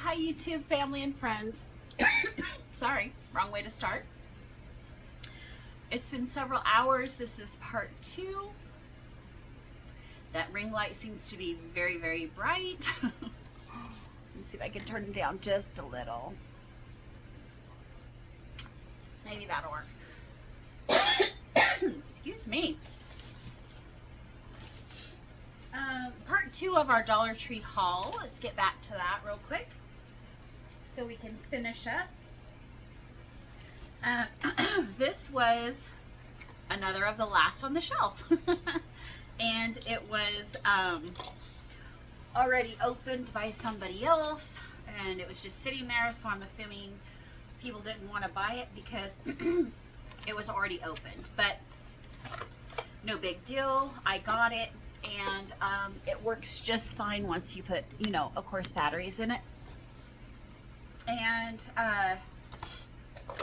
Hi YouTube family and friends. Sorry, wrong way to start. It's been several hours. This is part 2. That ring light seems to be very, very bright. Let's see if I can turn it down just a little. Maybe that'll work. Excuse me. Part 2 of our Dollar Tree haul. Let's get back to that real quick so we can finish up. This was another of the last on the shelf. And it was already opened by somebody else, and it was just sitting there, so I'm assuming people didn't want to buy it because it was already opened. But no big deal, I got it, and it works just fine once you put, of course, batteries in it. And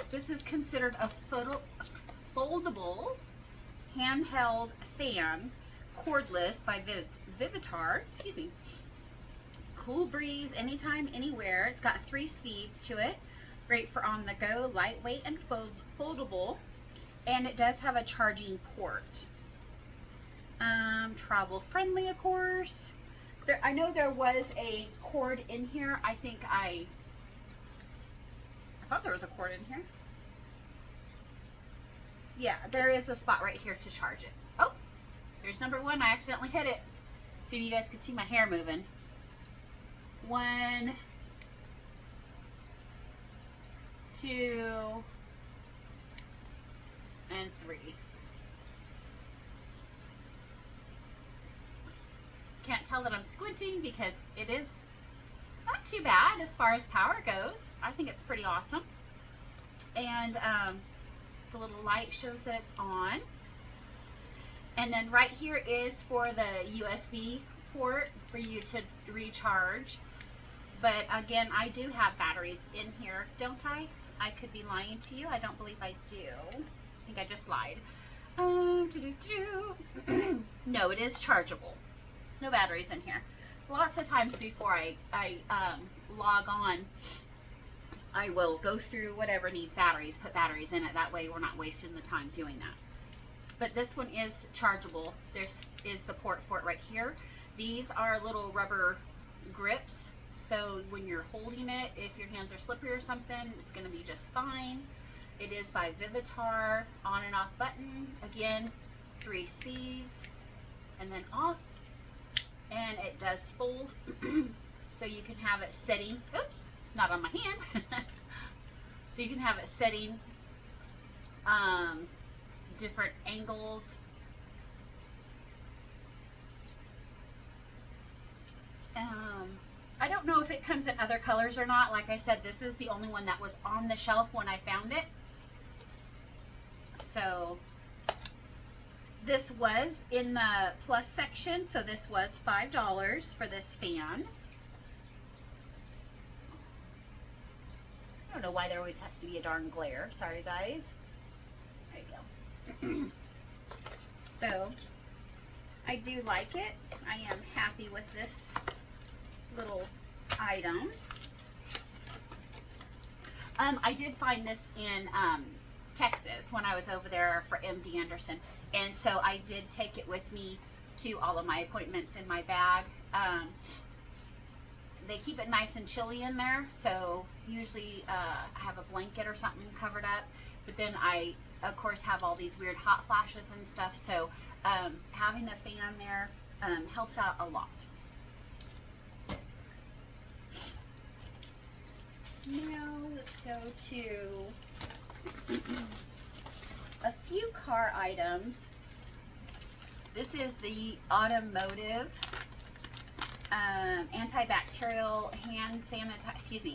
this is considered a foldable handheld fan, cordless, by Vivitar. Excuse me. Cool breeze, anytime, anywhere. It's got 3 speeds to it. Great for on the go, lightweight and foldable. And it does have a charging port. Travel friendly, of course. I know there was a cord in here. I thought there was a cord in here. Yeah, there is a spot right here to charge it. Oh, here's number 1. I accidentally hit it. So you guys can see my hair moving. 1, 2, and 3. Can't tell that I'm squinting because it is not too bad as far as power goes. I think it's pretty awesome. And the little light shows that it's on. And then right here is for the USB port for you to recharge. But again, I do have batteries in here, don't I? I could be lying to you. I don't believe I do. I think I just lied. No, it is chargeable. No batteries in here. Lots of times before I log on, I will go through whatever needs batteries, put batteries in it. That way we're not wasting the time doing that. But this one is chargeable. There is the port for it right here. These are little rubber grips. So when you're holding it, if your hands are slippery or something, it's going to be just fine. It is by Vivitar. On and off button. Again, 3 speeds. And then off. And it does fold. So you can have it setting. Oops. Not on my hand. So you can have it setting different angles. I don't know if it comes in other colors or not. Like I said, this is the only one that was on the shelf when I found it. So this was in the plus section. So this was $5 for this fan. I don't know why there always has to be a darn glare. Sorry, guys. There you go. So, I do like it. I am happy with this little item. I did find this in Texas when I was over there for MD Anderson. And so I did take it with me to all of my appointments in my bag. They keep it nice and chilly in there, so usually I have a blanket or something covered up, but then I, of course, have all these weird hot flashes and stuff, so having a fan there helps out a lot. Now let's go to a few car items. This is the Automotive antibacterial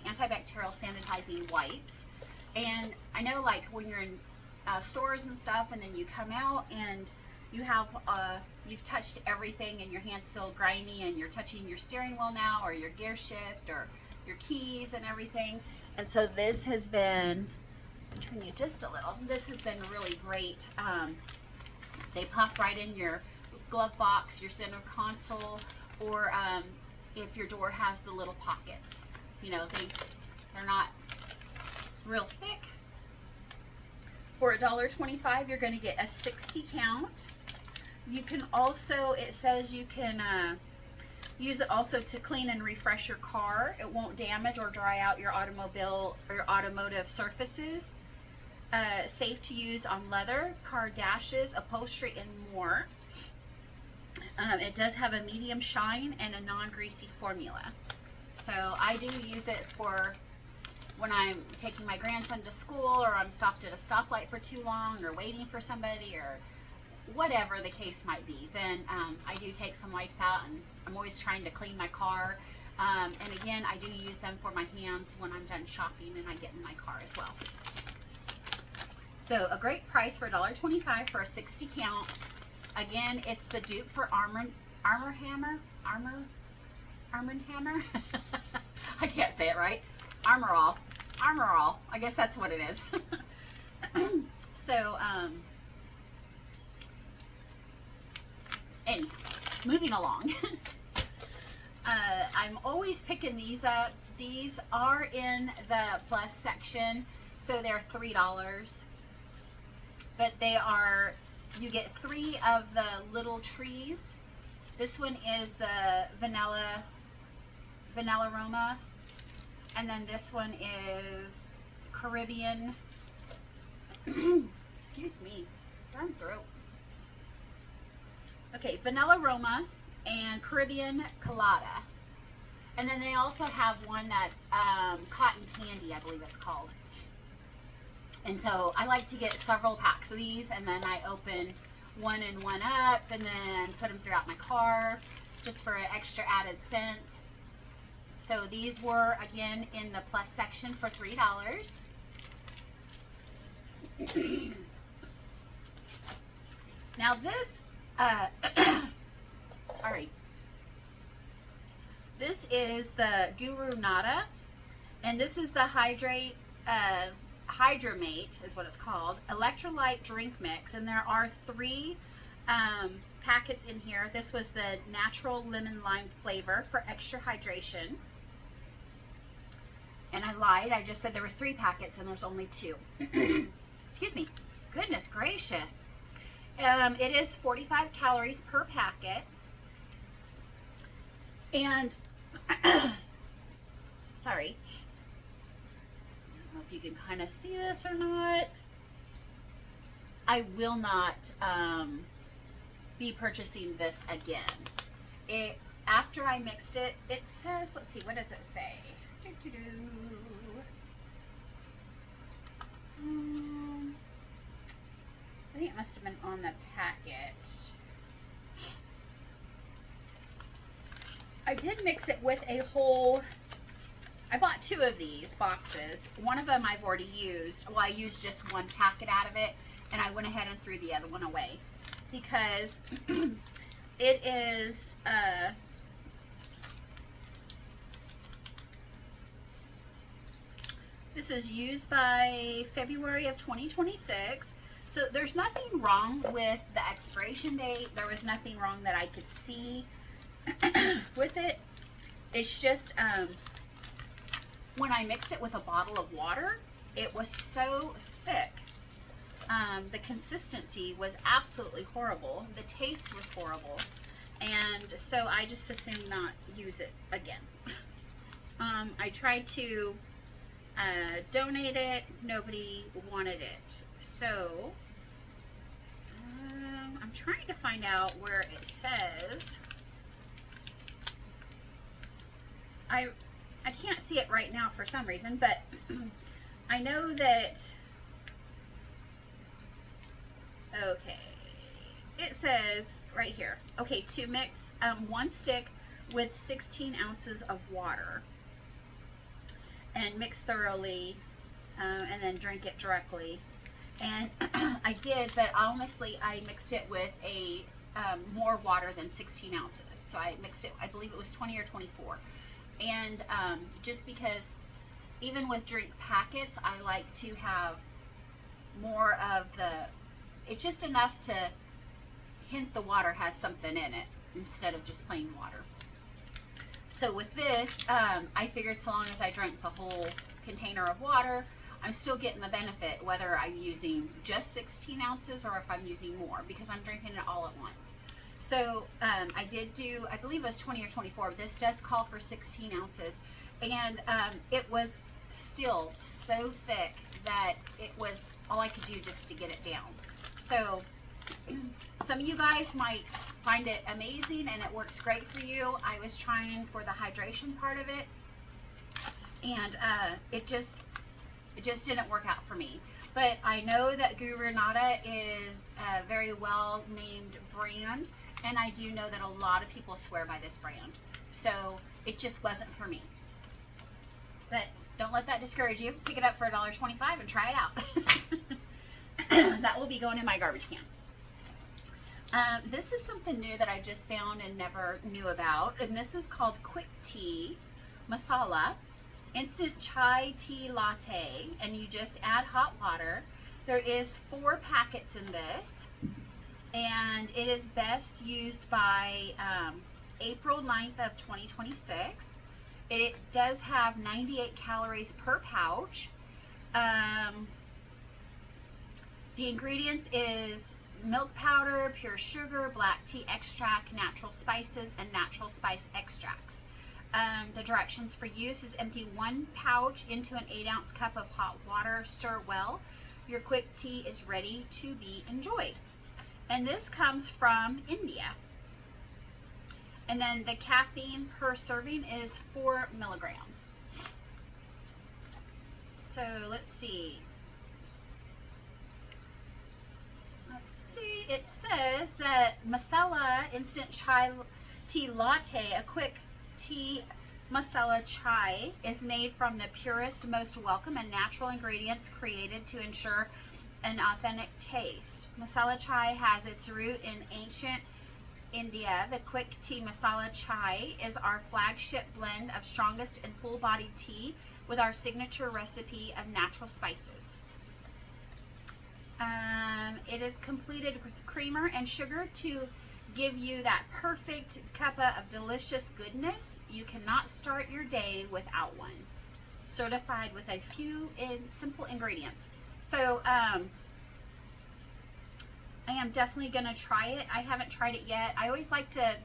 antibacterial sanitizing wipes. And I know, like, when you're in stores and stuff, and then you come out and you have you've touched everything and your hands feel grimy, and you're touching your steering wheel now, or your gear shift, or your keys and everything. And so this has been, I'll turn you just a little, this has been really great. They pop right in your glove box, your center console, or if your door has the little pockets. You know, they're not real thick. For $1.25, you're going to get a 60 count. You can also, it says you can use it also to clean and refresh your car. It won't damage or dry out your automobile or your automotive surfaces. Safe to use on leather, car dashes, upholstery, and more. It does have a medium shine and a non-greasy formula. So I do use it for when I'm taking my grandson to school, or I'm stopped at a stoplight for too long, or waiting for somebody, or whatever the case might be. Then I do take some wipes out, and I'm always trying to clean my car. And again, I do use them for my hands when I'm done shopping and I get in my car as well. So a great price for $1.25 for a 60 count. Again, it's the dupe for Arm & Hammer. I can't say it right. Armor All. I guess that's what it is. So, anyhow, moving along. I'm always picking these up. These are in the plus section, so they're $3. But they are, you get 3 of the little trees. This one is the vanilla aroma. And then this one is Caribbean, excuse me, darn throat. Okay, vanilla aroma and Caribbean colada. And then they also have one that's cotton candy, I believe it's called. And so I like to get several packs of these, and then I open one and one up, and then put them throughout my car just for an extra added scent. So these were, again, in the plus section for $3. Now this, sorry, this is the Guru Nada, and this is the Hydramate is what it's called, electrolyte drink mix, and there are 3 packets in here. This was the natural lemon lime flavor for extra hydration. And I lied, I just said there was 3 packets and there's only 2. Excuse me, goodness gracious. It is 45 calories per packet. And, sorry, I don't know if you can kind of see this or not. I will not be purchasing this again. After I mixed it, it says, let's see, what does it say? I think it must have been on the packet. I did mix it with a whole, I bought 2 of these boxes. One of them I've already used. Well, I used just 1 packet out of it, and I went ahead and threw the other one away because it is this is used by February of 2026. So there's nothing wrong with the expiration date. There was nothing wrong that I could see with it. It's just when I mixed it with a bottle of water, it was so thick. The consistency was absolutely horrible. The taste was horrible. And so I just assumed not use it again. I tried to donate it. Nobody wanted it. So I'm trying to find out where it says. I can't see it right now for some reason, but I know that, okay, it says right here, okay, to mix 1 stick with 16 ounces of water and mix thoroughly, and then drink it directly. And I did, but honestly, I mixed it with a more water than 16 ounces. So I mixed it, I believe it was 20 or 24. And just because even with drink packets, I like to have more of it's just enough to hint the water has something in it instead of just plain water. So with this, I figured so long as I drank the whole container of water, I'm still getting the benefit, whether I'm using just 16 ounces or if I'm using more, because I'm drinking it all at once. So I did do, I believe it was 20 or 24, but this does call for 16 ounces. And it was still so thick that it was all I could do just to get it down. So some of you guys might find it amazing and it works great for you. I was trying for the hydration part of it, and it just didn't work out for me. But I know that Guru Nada is a very well named brand, and I do know that a lot of people swear by this brand. So it just wasn't for me. But don't let that discourage you. Pick it up for $1.25 and try it out. That will be going in my garbage can. This is something new that I just found and never knew about, and this is called Quick Tea Masala Instant Chai Tea Latte, and you just add hot water. There is 4 packets in this, and it is best used by April 9th of 2026. It does have 98 calories per pouch. The ingredients is milk powder, pure sugar, black tea extract, natural spices, and natural spice extracts. The directions for use is empty 1 pouch into an 8-ounce cup of hot water, stir well. Your quick tea is ready to be enjoyed. And this comes from India. And then the caffeine per serving is 4 milligrams. So let's see. It says that Masala Instant Chai Tea Latte, a quick tea masala chai, is made from the purest, most welcome, and natural ingredients created to ensure an authentic taste. Masala chai has its root in ancient India. The quick tea masala chai is our flagship blend of strongest and full-bodied tea with our signature recipe of natural spices. It is completed with creamer and sugar to give you that perfect cuppa of delicious goodness. You cannot start your day without one. Certified with a few simple ingredients. So I am definitely going to try it. I haven't tried it yet. I always like to,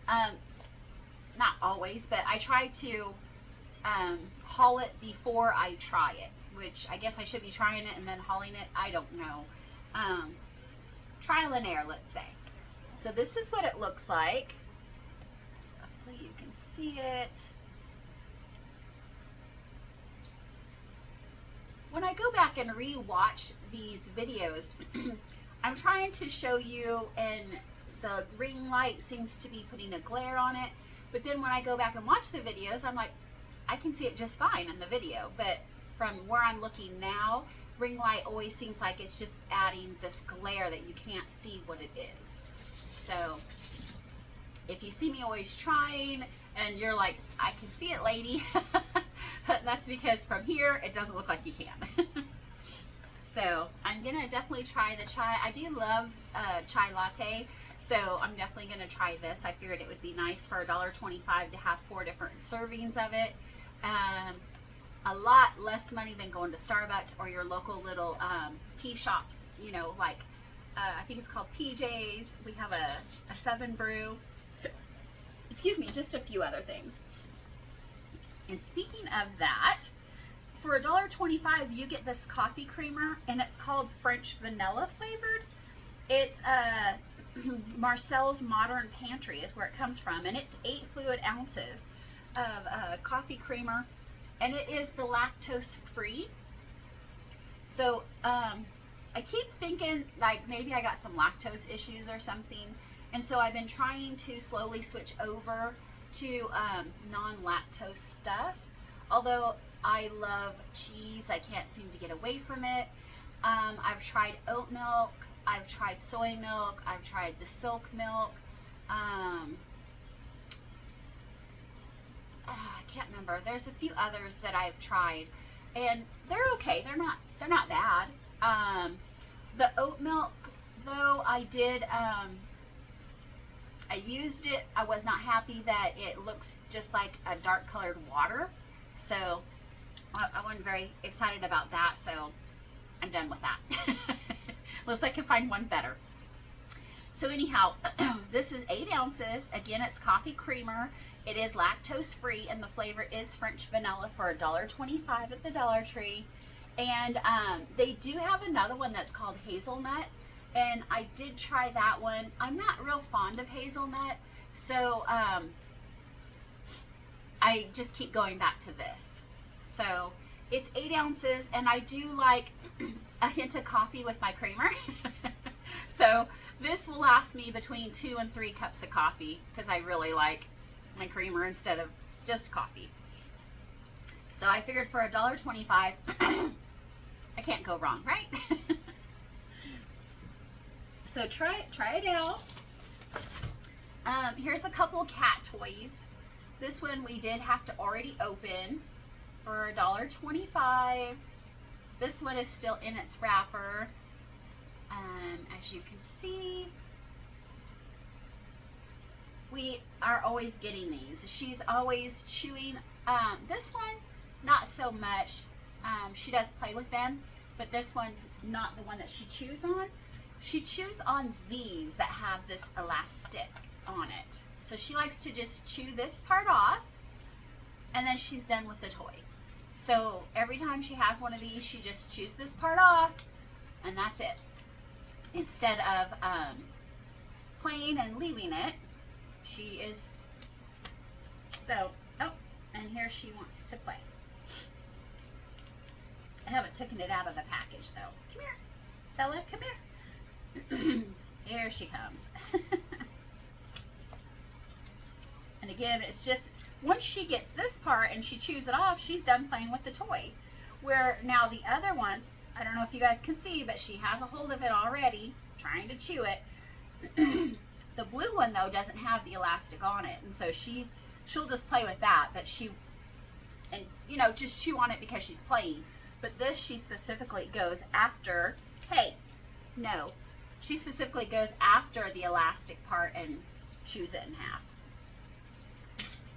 not always, but I try to haul it before I try it, which I guess I should be trying it and then hauling it. I don't know. Trial and error, let's say. So this is what it looks like. Hopefully you can see it. When I go back and re-watch these videos, I'm trying to show you, and the ring light seems to be putting a glare on it. But then when I go back and watch the videos, I'm like, I can see it just fine in the video. But from where I'm looking now, ring light always seems like it's just adding this glare that you can't see what it is. So if you see me always trying and you're like, I can see it, lady, that's because from here it doesn't look like you can. So I'm gonna definitely try the chai. I do love chai latte, so I'm definitely gonna try this. I figured it would be nice for $1.25 to have 4 different servings of it. A lot less money than going to Starbucks or your local little tea shops, you know, like I think it's called PJ's. We have a 7 Brew. Excuse me, just a few other things. And speaking of that, for $1.25 you get this coffee creamer, and it's called French vanilla flavored. It's Marcel's Modern Pantry is where it comes from, and it's 8 fluid ounces of coffee creamer. And it is the lactose free. So I keep thinking like maybe I got some lactose issues or something. And so I've been trying to slowly switch over to non-lactose stuff. Although I love cheese, I can't seem to get away from it. I've tried oat milk. I've tried soy milk. I've tried the silk milk. I can't remember. There's a few others that I've tried, and they're okay. They're not bad. The oat milk, though, I did I used it. I was not happy that it looks just like a dark colored water. So I wasn't very excited about that. So I'm done with that. Unless I can find one better. So anyhow, this is 8 ounces. Again, it's coffee creamer. It is lactose free, and the flavor is French vanilla for $1.25 at the Dollar Tree. And they do have another one that's called hazelnut, and I did try that one. I'm not real fond of hazelnut, so I just keep going back to this. So it's 8 ounces, and I do like a hint of coffee with my creamer. So this will last me between 2 and 3 cups of coffee, because I really like my creamer instead of just coffee. So I figured for $1.25, I can't go wrong, right? So try it out. Here's a couple cat toys. This one we did have to already open for $1.25. This one is still in its wrapper. As you can see, we are always getting these. She's always chewing. This one, not so much. She does play with them, but this one's not the one that she chews on. She chews on these that have this elastic on it. So she likes to just chew this part off, and then she's done with the toy. So every time she has one of these, she just chews this part off, and that's it. Instead of playing and leaving it, she is, so, oh, and here she wants to play. I haven't taken it out of the package though. Come here, Bella, come here. Here she comes. And again, it's just, once she gets this part and she chews it off, she's done playing with the toy. Where now the other ones, I don't know if you guys can see, but she has a hold of it already, trying to chew it. The blue one though doesn't have the elastic on it, and so she'll just play with that, but just chew on it because she's playing. But this, she specifically goes after, hey, no, she specifically goes after the elastic part and chews it in half.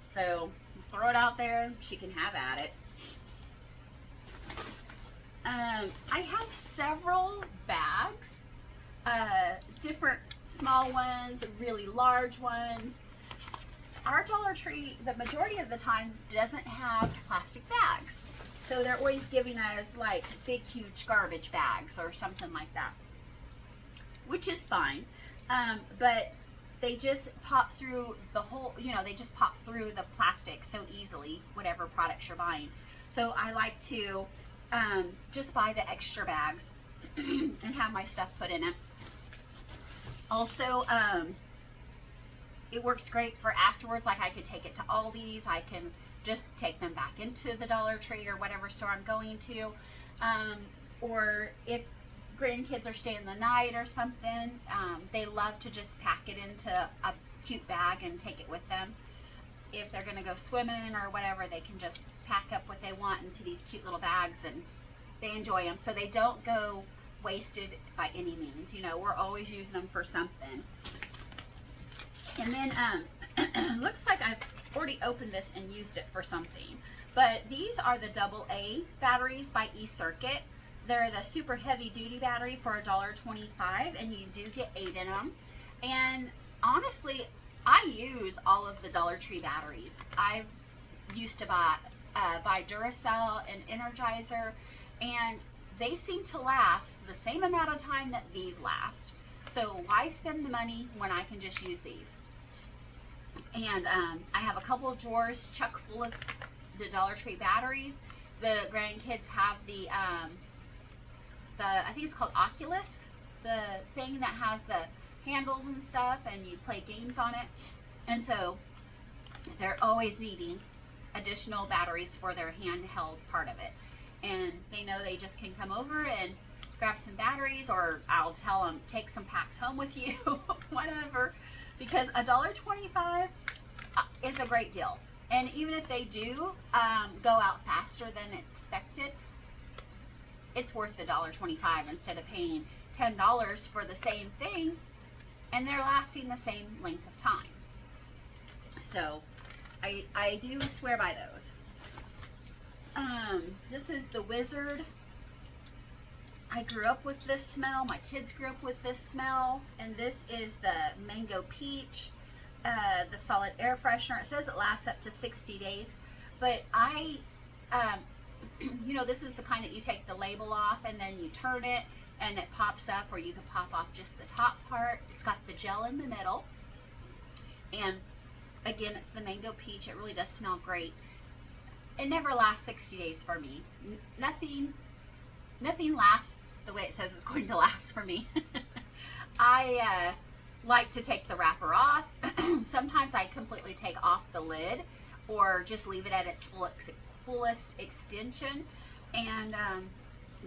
So throw it out there, she can have at it. I have several bags, different small ones, really large ones. Our Dollar Tree, the majority of the time, doesn't have plastic bags. So they're always giving us like big, huge garbage bags or something like that, which is fine. But they just pop through the whole, they just pop through the plastic so easily, whatever products you're buying. So I like to just buy the extra bags and have my stuff put in it. Also, it works great for afterwards. Like I could take it to Aldi's. I can just take them back into the Dollar Tree or whatever store I'm going to. Or if grandkids are staying the night or something, they love to just pack it into a cute bag and take it with them. If they're going to go swimming or whatever, they can just pack up what they want into these cute little bags, and they enjoy them. So they don't go wasted by any means. We're always using them for something. And then looks like I've already opened this and used it for something. But these are the AA batteries by eCircuit. They're the super heavy duty battery for $1.25, and you do get 8 in them. And honestly, I use all of the Dollar Tree batteries. I used to buy Duracell and Energizer, and they seem to last the same amount of time that these last. So why spend the money when I can just use these? And I have a couple of drawers chock full of the Dollar Tree batteries. The grandkids have the I think it's called Oculus, the thing that has the handles and stuff, and you play games on it. And so they're always needing additional batteries for their handheld part of it. And they know they just can come over and grab some batteries, or I'll tell them, take some packs home with you, whatever, because $1.25 is a great deal. And even if they do go out faster than expected, it's worth the $1.25 instead of paying $10 for the same thing. and they're lasting the same length of time. So I do swear by those. This is the Wizard. I grew up with this smell. My kids grew up with this smell. And this is the Mango Peach, the solid air freshener. It says it lasts up to 60 days. But you know, this is the kind that you take the label off and then you turn it and it pops up, or you can pop off just the top part. It's got the gel in the middle. And again, it's the Mango Peach. It really does smell great. It never lasts 60 days for me. Nothing lasts the way it says it's going to last for me. I like to take the wrapper off. Sometimes I completely take off the lid or just leave it at its fullest extension and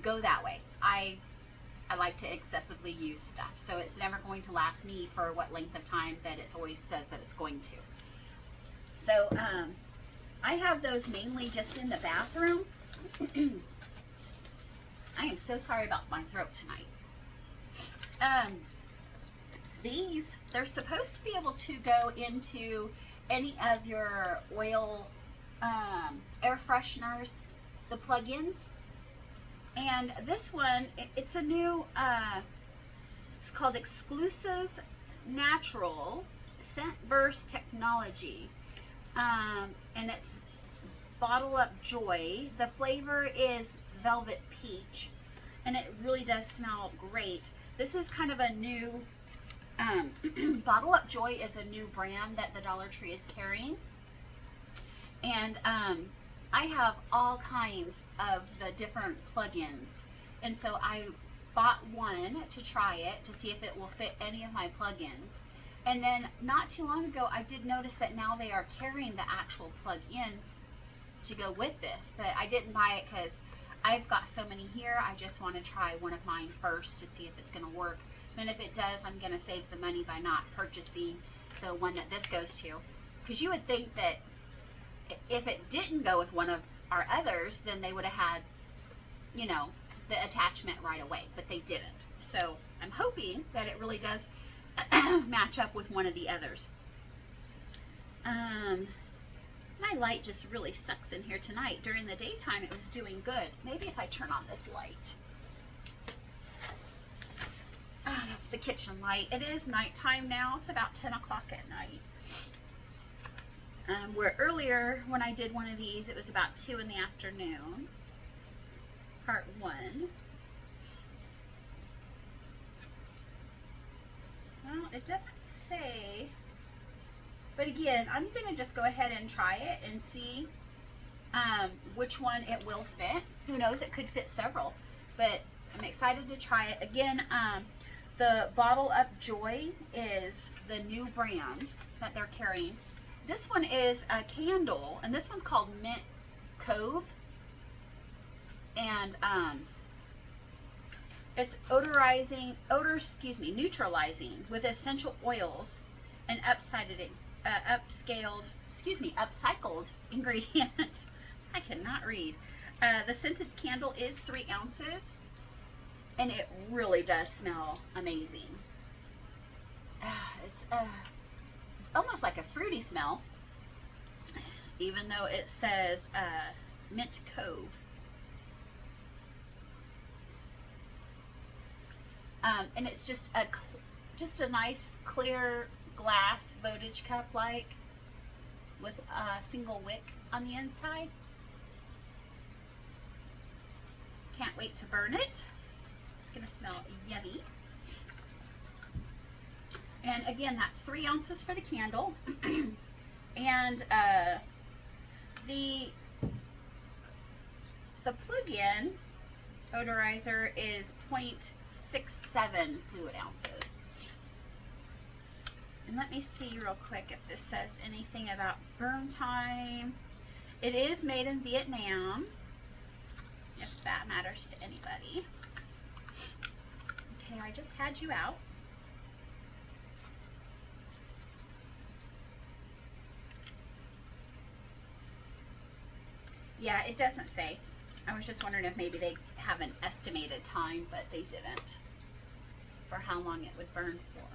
go that way. I like to excessively use stuff, so it's never going to last me for what length of time that it always says that it's going to. So I have those mainly just in the bathroom. I am so sorry about my throat tonight. These, they're supposed to be able to go into any of your oil air fresheners, the plug-ins. And this one, it's a new, it's called Exclusive Natural Scent Burst Technology. And it's Bottle Up Joy. The flavor is Velvet Peach, and it really does smell great. This is kind of a new, Bottle Up Joy is a new brand that the Dollar Tree is carrying. And I have all kinds of the different plugins, and so I bought one to try it to see if it will fit any of my plugins. And then not too long ago, I did notice that now they are carrying the actual plug-in to go with this, but I didn't buy it because I've got so many here. I just want to try one of mine first to see if it's going to work. And if it does, I'm going to save the money by not purchasing the one that this goes to. Because you would think that if it didn't go with one of our others, then they would have had, you know, the attachment right away, but they didn't. So I'm hoping that it really does match up with one of the others. My light just really sucks in here tonight. During the daytime, it was doing good. Maybe if I turn on this light. That's the kitchen light. It is nighttime now. It's about 10 o'clock at night. Where earlier, when I did one of these, it was about 2 in the afternoon. Part 1. Well, it doesn't say. But again, I'm going to just go ahead and try it and see which one it will fit. Who knows, it could fit several. But I'm excited to try it. Again, the Bottle Up Joy is the new brand that they're carrying. This one is a candle, and this one's called Mint Cove. And it's neutralizing with essential oils and upcycled ingredient. I cannot read. The scented candle is 3 ounces, and it really does smell amazing. It's almost like a fruity smell, even though it says Mint Cove. And it's just a nice clear glass Vodage cup, like with a single wick on the inside. Can't wait to burn it. It's gonna smell yummy. And again, that's 3 ounces for the candle. And the plug-in odorizer is 0.67 fluid ounces. And let me see real quick if this says anything about burn time. It is made in Vietnam, if that matters to anybody. Okay, I just had you out. Yeah, it doesn't say. I was just wondering if maybe they have an estimated time, but they didn't, for how long it would burn for.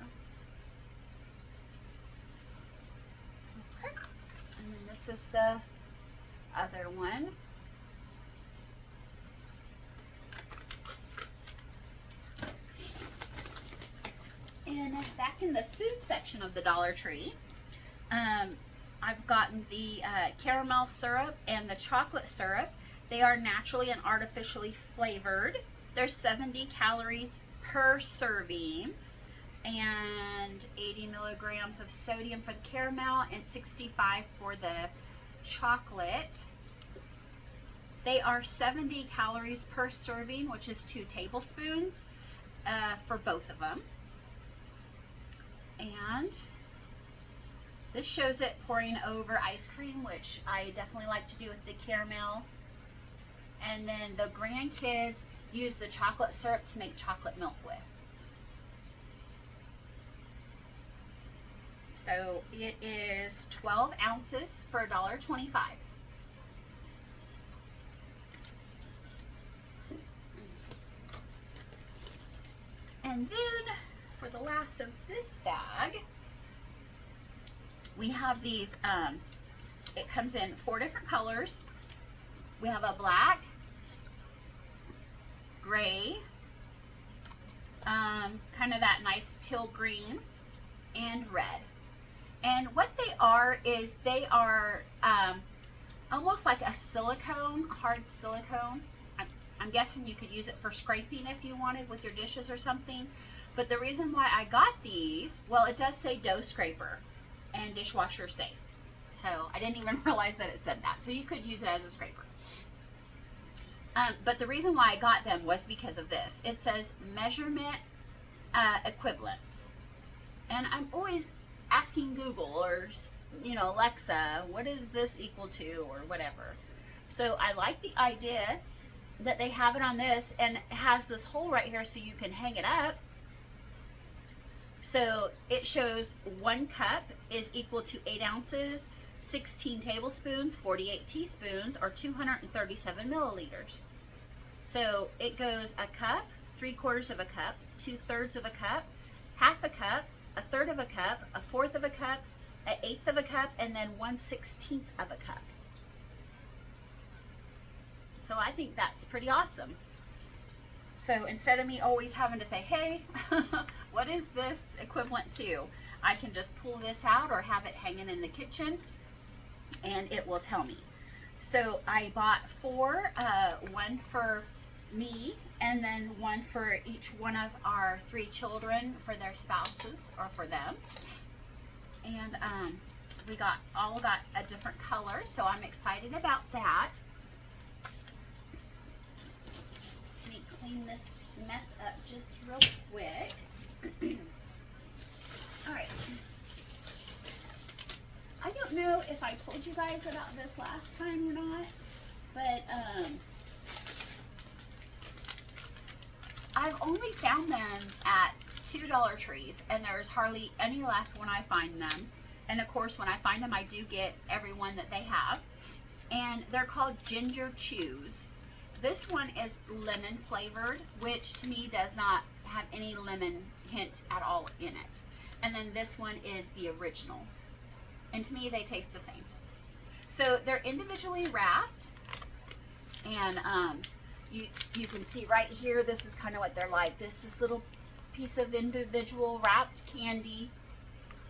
this is the other one. And back in the food section of the Dollar Tree, I've gotten the caramel syrup and the chocolate syrup. They are naturally and artificially flavored. There's 70 calories per serving and 80 milligrams of sodium for the caramel and 65 for the chocolate. They are 70 calories per serving, which is 2 tablespoons for both of them. And this shows it pouring over ice cream, which I definitely like to do with the caramel. And then the grandkids use the chocolate syrup to make chocolate milk with. So it is 12 ounces for $1.25. And then for the last of this bag, we have these, it comes in 4 different colors. We have a black, gray, kind of that nice teal green, and red. And what they are is they are almost like a silicone, hard silicone. I'm guessing you could use it for scraping if you wanted with your dishes or something. But the reason why I got these, well, it does say dough scraper and dishwasher safe. So I didn't even realize that it said that. So you could use it as a scraper. But the reason why I got them was because of this. It says measurement equivalents. And I'm always asking Google or, you know, Alexa, what is this equal to or whatever. So I like the idea that they have it on this, and it has this hole right here so you can hang it up. So it shows 1 cup is equal to 8 ounces, 16 tablespoons, 48 teaspoons, or 237 milliliters. So it goes a cup, 3/4 of a cup, 2/3 of a cup, half a cup, 1/3 of a cup, 1/4 of a cup, 1/8 of a cup, and then 1/16 of a cup. So I think that's pretty awesome. So instead of me always having to say, hey, what is this equivalent to? I can just pull this out or have it hanging in the kitchen and it will tell me. So I bought 4, 1 for me and then 1 for each one of our 3 children for their spouses or for them. And we all got a different color, so I'm excited about that. Let me clean this mess up just real quick. All right. I don't know if I told you guys about this last time or not, but I've only found them at 2 Dollar Trees, and there's hardly any left when I find them. And of course, when I find them, I do get every one that they have. And they're called Ginger Chews. This one is lemon flavored, which to me does not have any lemon hint at all in it. And then this one is the original. And to me, they taste the same. So they're individually wrapped. And you can see right here, this is kind of what they're like. This little piece of individual wrapped candy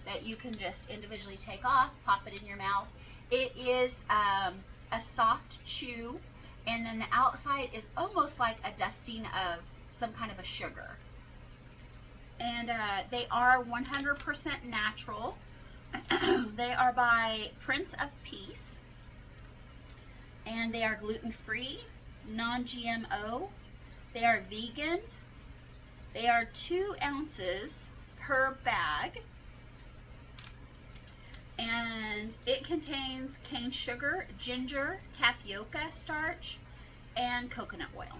that you can just individually take off, pop it in your mouth. It is a soft chew, and then the outside is almost like a dusting of some kind of a sugar. And they are 100% natural. They are by Prince of Peace, and they are gluten-free, non-GMO. They are vegan. They are 2 ounces per bag. And it contains cane sugar, ginger, tapioca starch, and coconut oil.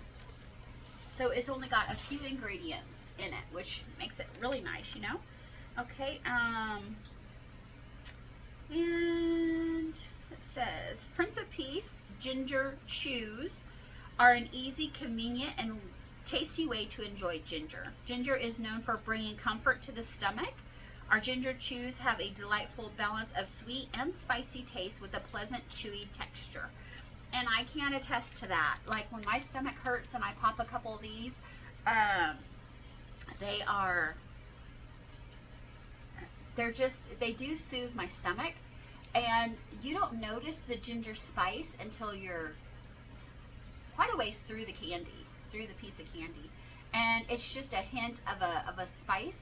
So it's only got a few ingredients in it, which makes it really nice, you know? Okay, and it says, Prince of Peace Ginger Chews are an easy, convenient, and tasty way to enjoy ginger. Ginger is known for bringing comfort to the stomach, Our ginger chews have a delightful balance of sweet and spicy taste with a pleasant chewy texture. And I can attest to that. Like when my stomach hurts and I pop a couple of these, they do soothe my stomach. And you don't notice the ginger spice until you're quite a ways through the candy, through the piece of candy. And it's just a hint of a spice.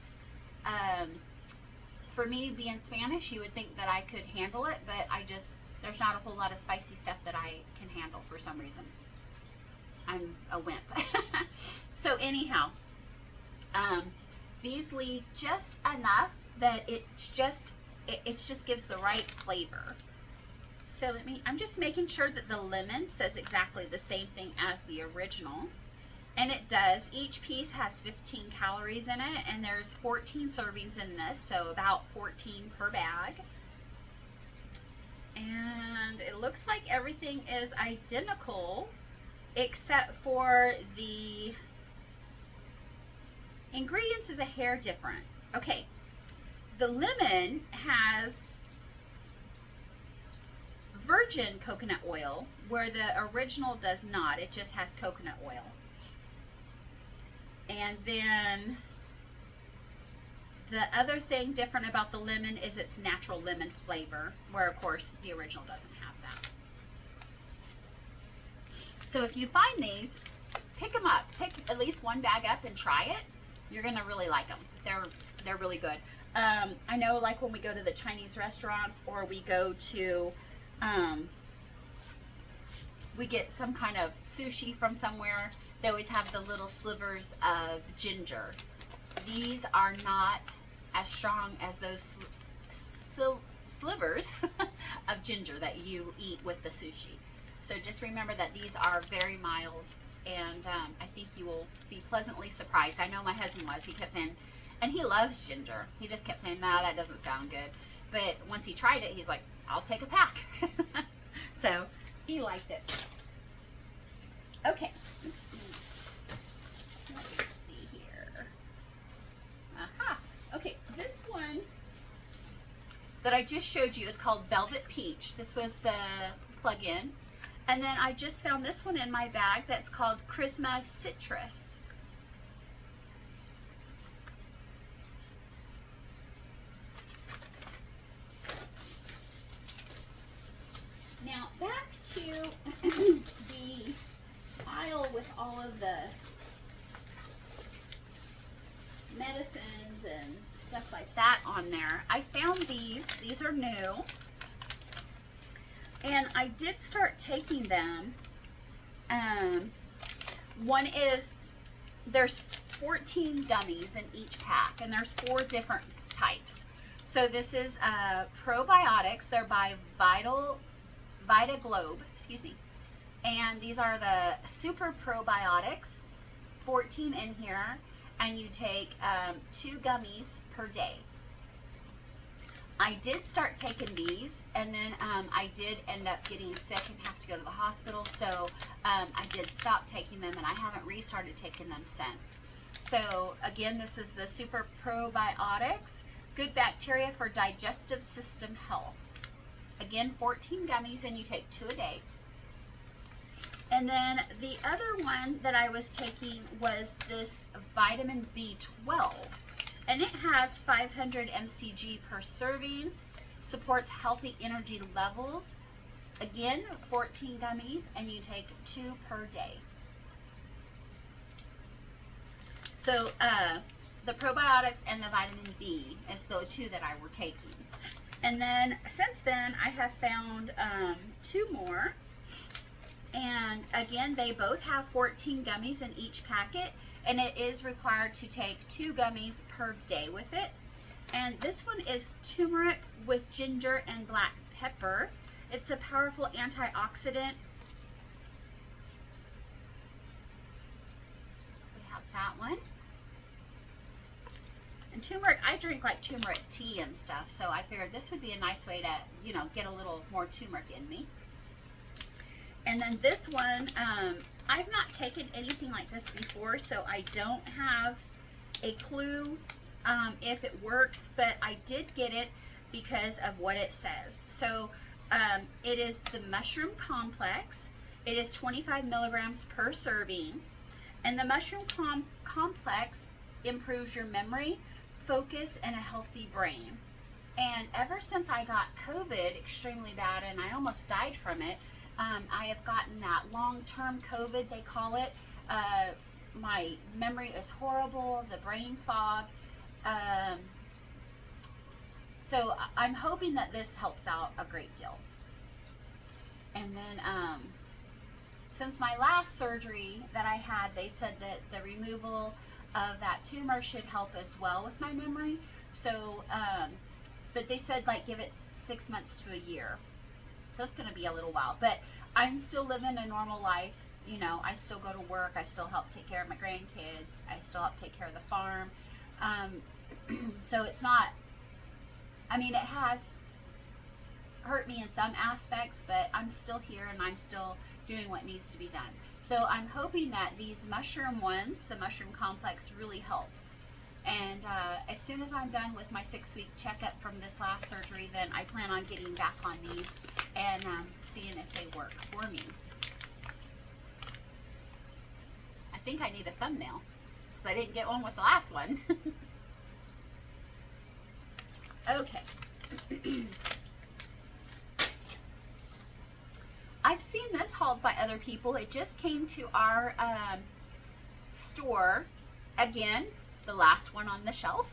For me, being Spanish, you would think that I could handle it, but there's not a whole lot of spicy stuff that I can handle for some reason. I'm a wimp. So anyhow, these leave just enough that it just gives the right flavor. So I'm just making sure that the lemon says exactly the same thing as the original. And it does. Each piece has 15 calories in it, and there's 14 servings in this, so about 14 per bag. And it looks like everything is identical except for the ingredients is a hair different. Okay, the lemon has virgin coconut oil, where the original does not. It just has coconut oil. And then the other thing different about the lemon is its natural lemon flavor, where of course the original doesn't have that. So if you find these, pick them up. Pick at least one bag up and try it. You're gonna really like them. They're really good. I know, like when we go to the Chinese restaurants or we go to we get some kind of sushi from somewhere, they always have the little slivers of ginger. These are not as strong as those slivers of ginger that you eat with the sushi. So just remember that these are very mild, and I think you will be pleasantly surprised. I know my husband was. He kept saying, and he loves ginger. He just kept saying, nah, that doesn't sound good. But once he tried it, he's like, I'll take a pack. So he liked it. Okay. Let me see here. Aha. Okay, this one that I just showed you is called Velvet Peach. This was the plug-in. And then I just found this one in my bag that's called Chrisma Citrus. Now back to the aisle with all of the medicines and stuff like that on there. I found these. These are new. And I did start taking them. One is, there's 14 gummies in each pack, and there's 4 different types. So this is probiotics. They're by Vita Globe, excuse me. And these are the super probiotics, 14 in here, and you take 2 gummies per day. I did start taking these, and then I did end up getting sick and have to go to the hospital, so I did stop taking them, and I haven't restarted taking them since. So again, this is the Super Probiotics, good bacteria for digestive system health. Again, 14 gummies, and you take 2 a day. And then the other one that I was taking was this vitamin B12. And it has 500 mcg per serving, supports healthy energy levels. Again, 14 gummies, and you take 2 per day. So the probiotics and the vitamin B is the 2 that I were taking. And then since then, I have found 2 more. And again, they both have 14 gummies in each packet, and it is required to take 2 gummies per day with it. And this one is turmeric with ginger and black pepper. It's a powerful antioxidant. We have that one. And turmeric, I drink like turmeric tea and stuff, so I figured this would be a nice way to, you know, get a little more turmeric in me. And then this one, I've not taken anything like this before, so I don't have a clue if it works, but I did get it because of what it says. So it is the mushroom complex. It is 25 milligrams per serving. And the mushroom complex improves your memory, focus, and a healthy brain. And ever since I got COVID extremely bad and I almost died from it, I have gotten that long-term COVID, they call it. My memory is horrible, the brain fog. So I'm hoping that this helps out a great deal. And then since my last surgery that I had, they said that the removal of that tumor should help as well with my memory. So, but they said like give it 6 months to a year. So it's going to be a little while, but I'm still living a normal life. You know, I still go to work. I still help take care of my grandkids. I still help take care of the farm. So it's not, I mean, it has hurt me in some aspects, but I'm still here and I'm still doing what needs to be done. So I'm hoping that these mushroom ones, the mushroom complex, really helps. And as soon as I'm done with my 6-week checkup from this last surgery, then I plan on getting back on these and seeing if they work for me. I think I need a thumbnail because I didn't get one with the last one. Okay. I've seen this hauled by other people. It just came to our store. Again, the last one on the shelf.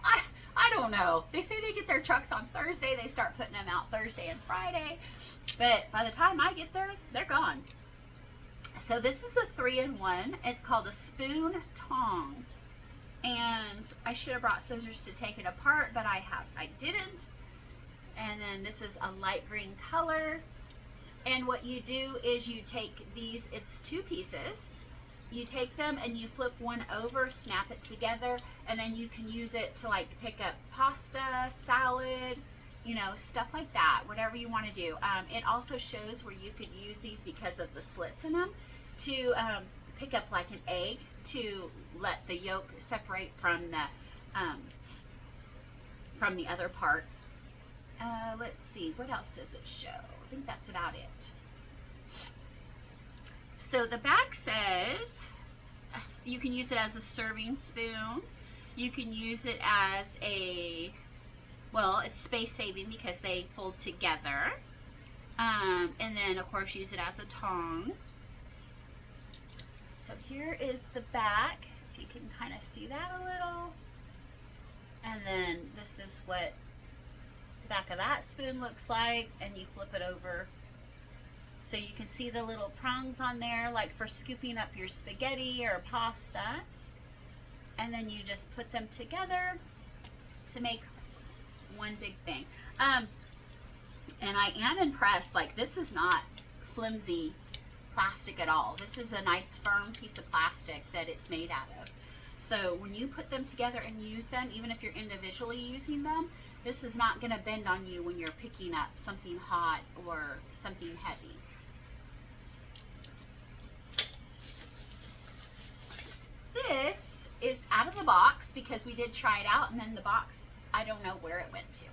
I don't know. They say they get their trucks on Thursday. They start putting them out Thursday and Friday. But by the time I get there, they're gone. So this is a 3-in-1. It's called a spoon tong. And I should have brought scissors to take it apart, but I didn't. And then this is a light green color. And what you do is you take these, it's 2 pieces. You take them and you flip one over, snap it together, and then you can use it to like pick up pasta, salad, you know, stuff like that, whatever you want to do. It also shows where you could use these because of the slits in them to pick up like an egg to let the yolk separate from the other part. Let's see, what else does it show? I think that's about it. So the back says you can use it as a serving spoon. You can use it as a, well, it's space saving because they fold together. And then of course use it as a tong. So here is the back, if you can kind of see that a little. And then this is what the back of that spoon looks like, and you flip it over. So you can see the little prongs on there, like for scooping up your spaghetti or pasta. And then you just put them together to make one big thing. And I am impressed, like this is not flimsy plastic at all. This is a nice firm piece of plastic that it's made out of. So when you put them together and use them, even if you're individually using them, this is not going to bend on you when you're picking up something hot or something heavy. This is out of the box because we did try it out, and then the box, I don't know where it went to.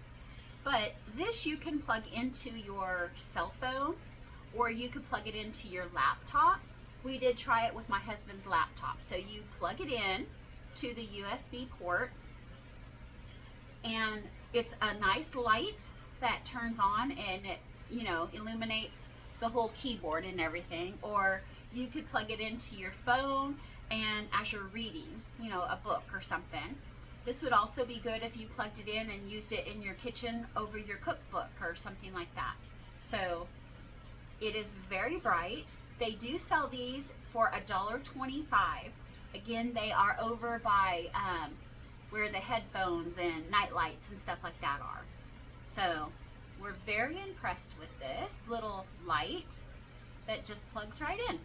But this you can plug into your cell phone, or you could plug it into your laptop. We did try it with my husband's laptop. So you plug it in to the USB port, and it's a nice light that turns on and it, you know, illuminates the whole keyboard and everything. Or you could plug it into your phone, and as you're reading, you know, a book or something. This would also be good if you plugged it in and used it in your kitchen over your cookbook or something like that. So it is very bright. They do sell these for $1.25. Again, they are over by where the headphones and night lights and stuff like that are. So we're very impressed with this little light that just plugs right in.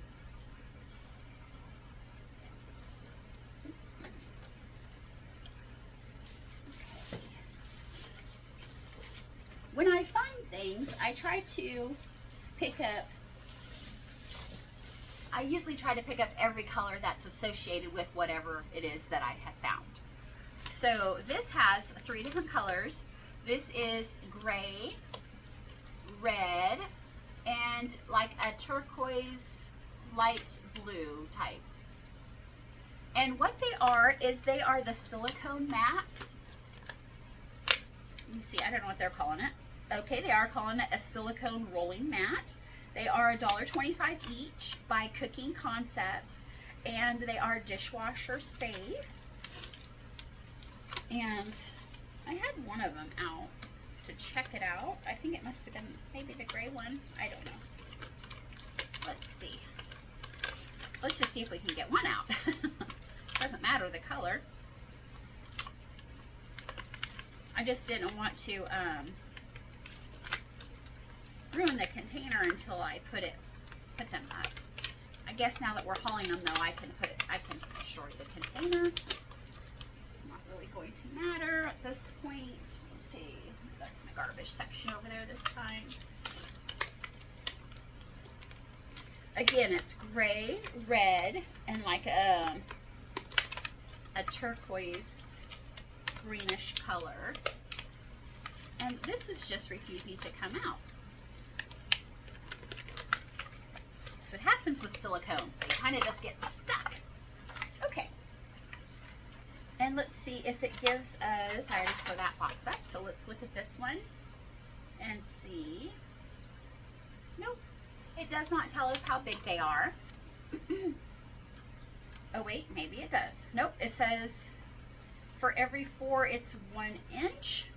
When I find things, I try to pick up, I usually try to pick up every color that's associated with whatever it is that I have found. So this has 3 different colors. This is gray, red, and like a turquoise light blue type. And what they are is they are the silicone mats. Let me see, I don't know what they're calling it. Okay, they are calling it a silicone rolling mat. They are $1.25 each by Cooking Concepts, and they are dishwasher safe. And I had one of them out to check it out. I think it must have been maybe the gray one. I don't know. Let's see. Let's just see if we can get one out. Doesn't matter the color. I just didn't want to ruin the container until I put them up. I guess now that we're hauling them though, I can destroy the container. It's not really going to matter at this point. Let's see. That's my garbage section over there this time. Again, it's gray, red, and like a turquoise greenish color. And this is just refusing to come out. That's what happens with silicone. They kind of just get stuck. Okay. And let's see if it gives us, I already tore that box up, so let's look at this one and see. Nope. It does not tell us how big they are. Oh wait, maybe it does. Nope, it says for every 4 it's 1 inch.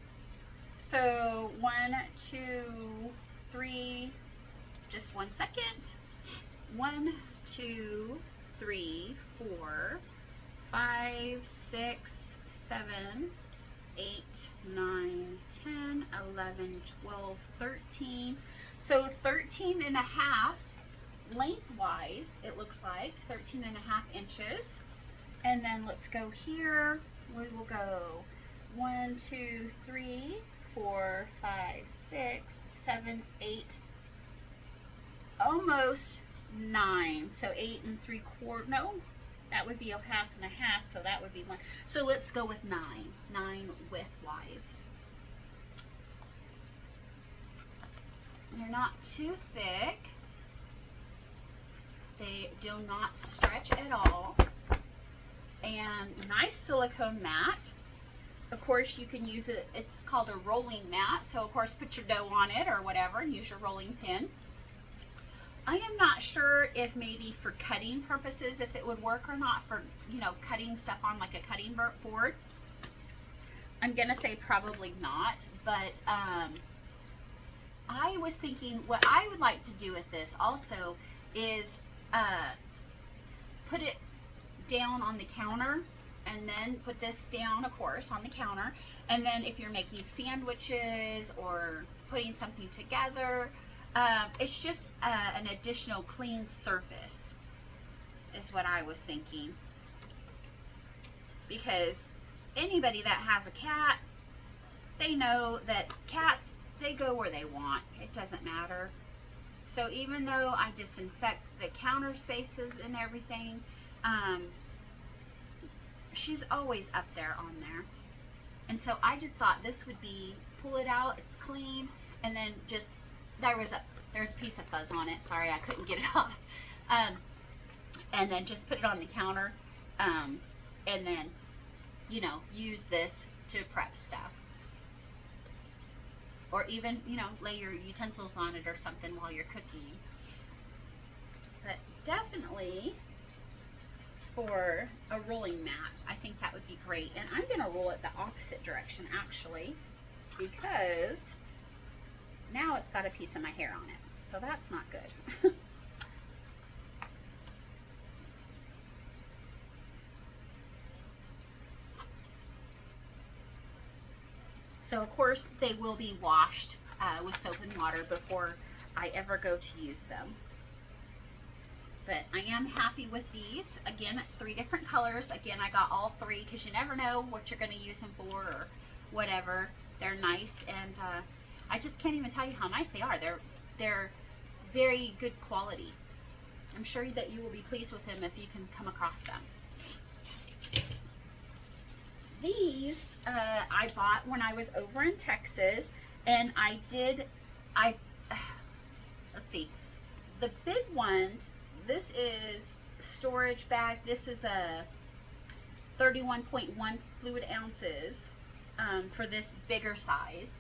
So 1, 2, 3, just 1 second. 1, 2, 3, 4, 5, 6, 7, 8, 9, 10, 11, 12, 13. So 13 and a half lengthwise, it looks like 13 and a half inches. And then let's go here. We will go 1, 2, 3, 4, 5, 6, 7, 8, almost 9. So 8 3/4. No, that would be a half and a half. So that would be 1. So let's go with 9. 9 widthwise. They're not too thick. They do not stretch at all. And nice silicone mat. Of course, you can use it. It's called a rolling mat. So, of course, put your dough on it or whatever and use your rolling pin. I am not sure if maybe for cutting purposes, if it would work or not for, you know, cutting stuff on like a cutting board. I'm going to say probably not. But, I was thinking what I would like to do with this also is put it down on the counter and then put this down, of course, on the counter. And then if you're making sandwiches or putting something together, it's just an additional clean surface is what I was thinking. Because anybody that has a cat, they know that cats, they go where they want. It doesn't matter. So even though I disinfect the counter spaces and everything, she's always up there on there. And so I just thought this would be, pull it out, it's clean, and then just, there's a piece of fuzz on it. Sorry, I couldn't get it off. And then just put it on the counter, and then, you know, use this to prep stuff. Or even, you know, lay your utensils on it or something while you're cooking. But definitely for a rolling mat, I think that would be great. And I'm going to roll it the opposite direction, actually, because now it's got a piece of my hair on it. So that's not good. So, of course, they will be washed with soap and water before I ever go to use them. But I am happy with these. Again, it's 3 different colors. Again, I got all 3 because you never know what you're going to use them for or whatever. They're nice, and I just can't even tell you how nice they are. They're very good quality. I'm sure that you will be pleased with them if you can come across them. these I bought when I was over in Texas, and I let's see, the big ones, this is storage bag. This is a 31.1 fluid ounces for this bigger size.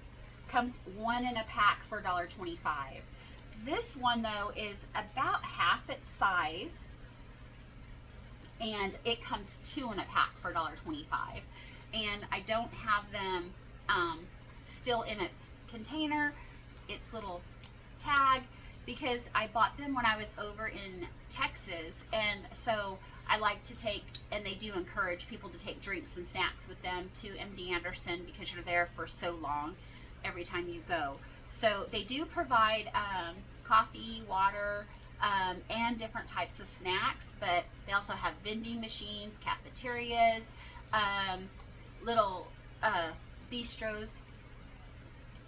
Comes one in a pack for $1.25. This one though is about half its size, and it comes two in a pack for $1.25. And I don't have them still in its container, its little tag, because I bought them when I was over in Texas, and so I like to take, and they do encourage people to take drinks and snacks with them to MD Anderson because you're there for so long every time you go. So they do provide coffee, water, and different types of snacks, but they also have vending machines, cafeterias, little bistros.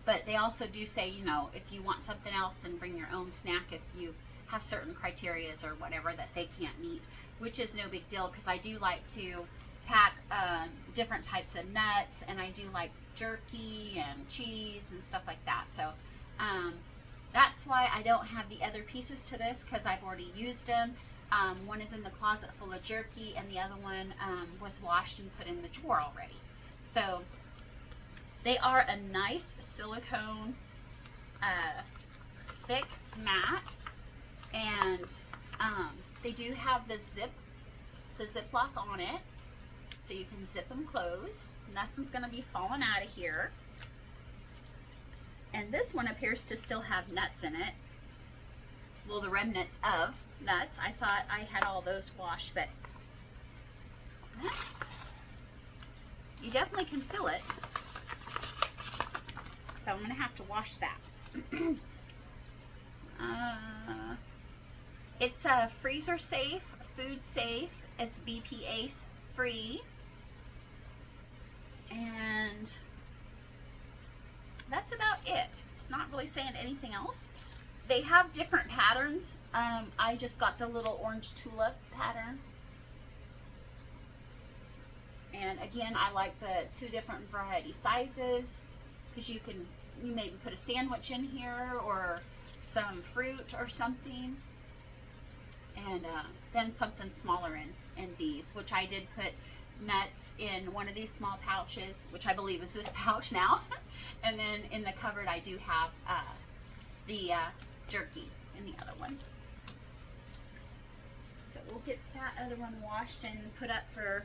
But they also do say, you know, if you want something else, then bring your own snack if you have certain criterias or whatever that they can't meet, which is no big deal, because I do like to pack different types of nuts, and I do like jerky and cheese and stuff like that. So that's why I don't have the other pieces to this, because I've already used them. One is in the closet full of jerky, and the other one was washed and put in the drawer already. So they are a nice silicone thick mat, and they do have the ziplock on it, so you can zip them closed. Nothing's going to be falling out of here. And this one appears to still have nuts in it. Well, the remnants of nuts. I thought I had all those washed, but you definitely can fill it. So I'm going to have to wash that. It's freezer safe, food safe. It's BPA free. And that's about it. It's not really saying anything else. They have different patterns. I just got the little orange tulip pattern. And again, I like the two different variety sizes, because you maybe put a sandwich in here or some fruit or something, and then something smaller in these, which I did put nuts in one of these small pouches, which I believe is this pouch now. And then in the cupboard I do have the jerky in the other one. So we'll get that other one washed and put up for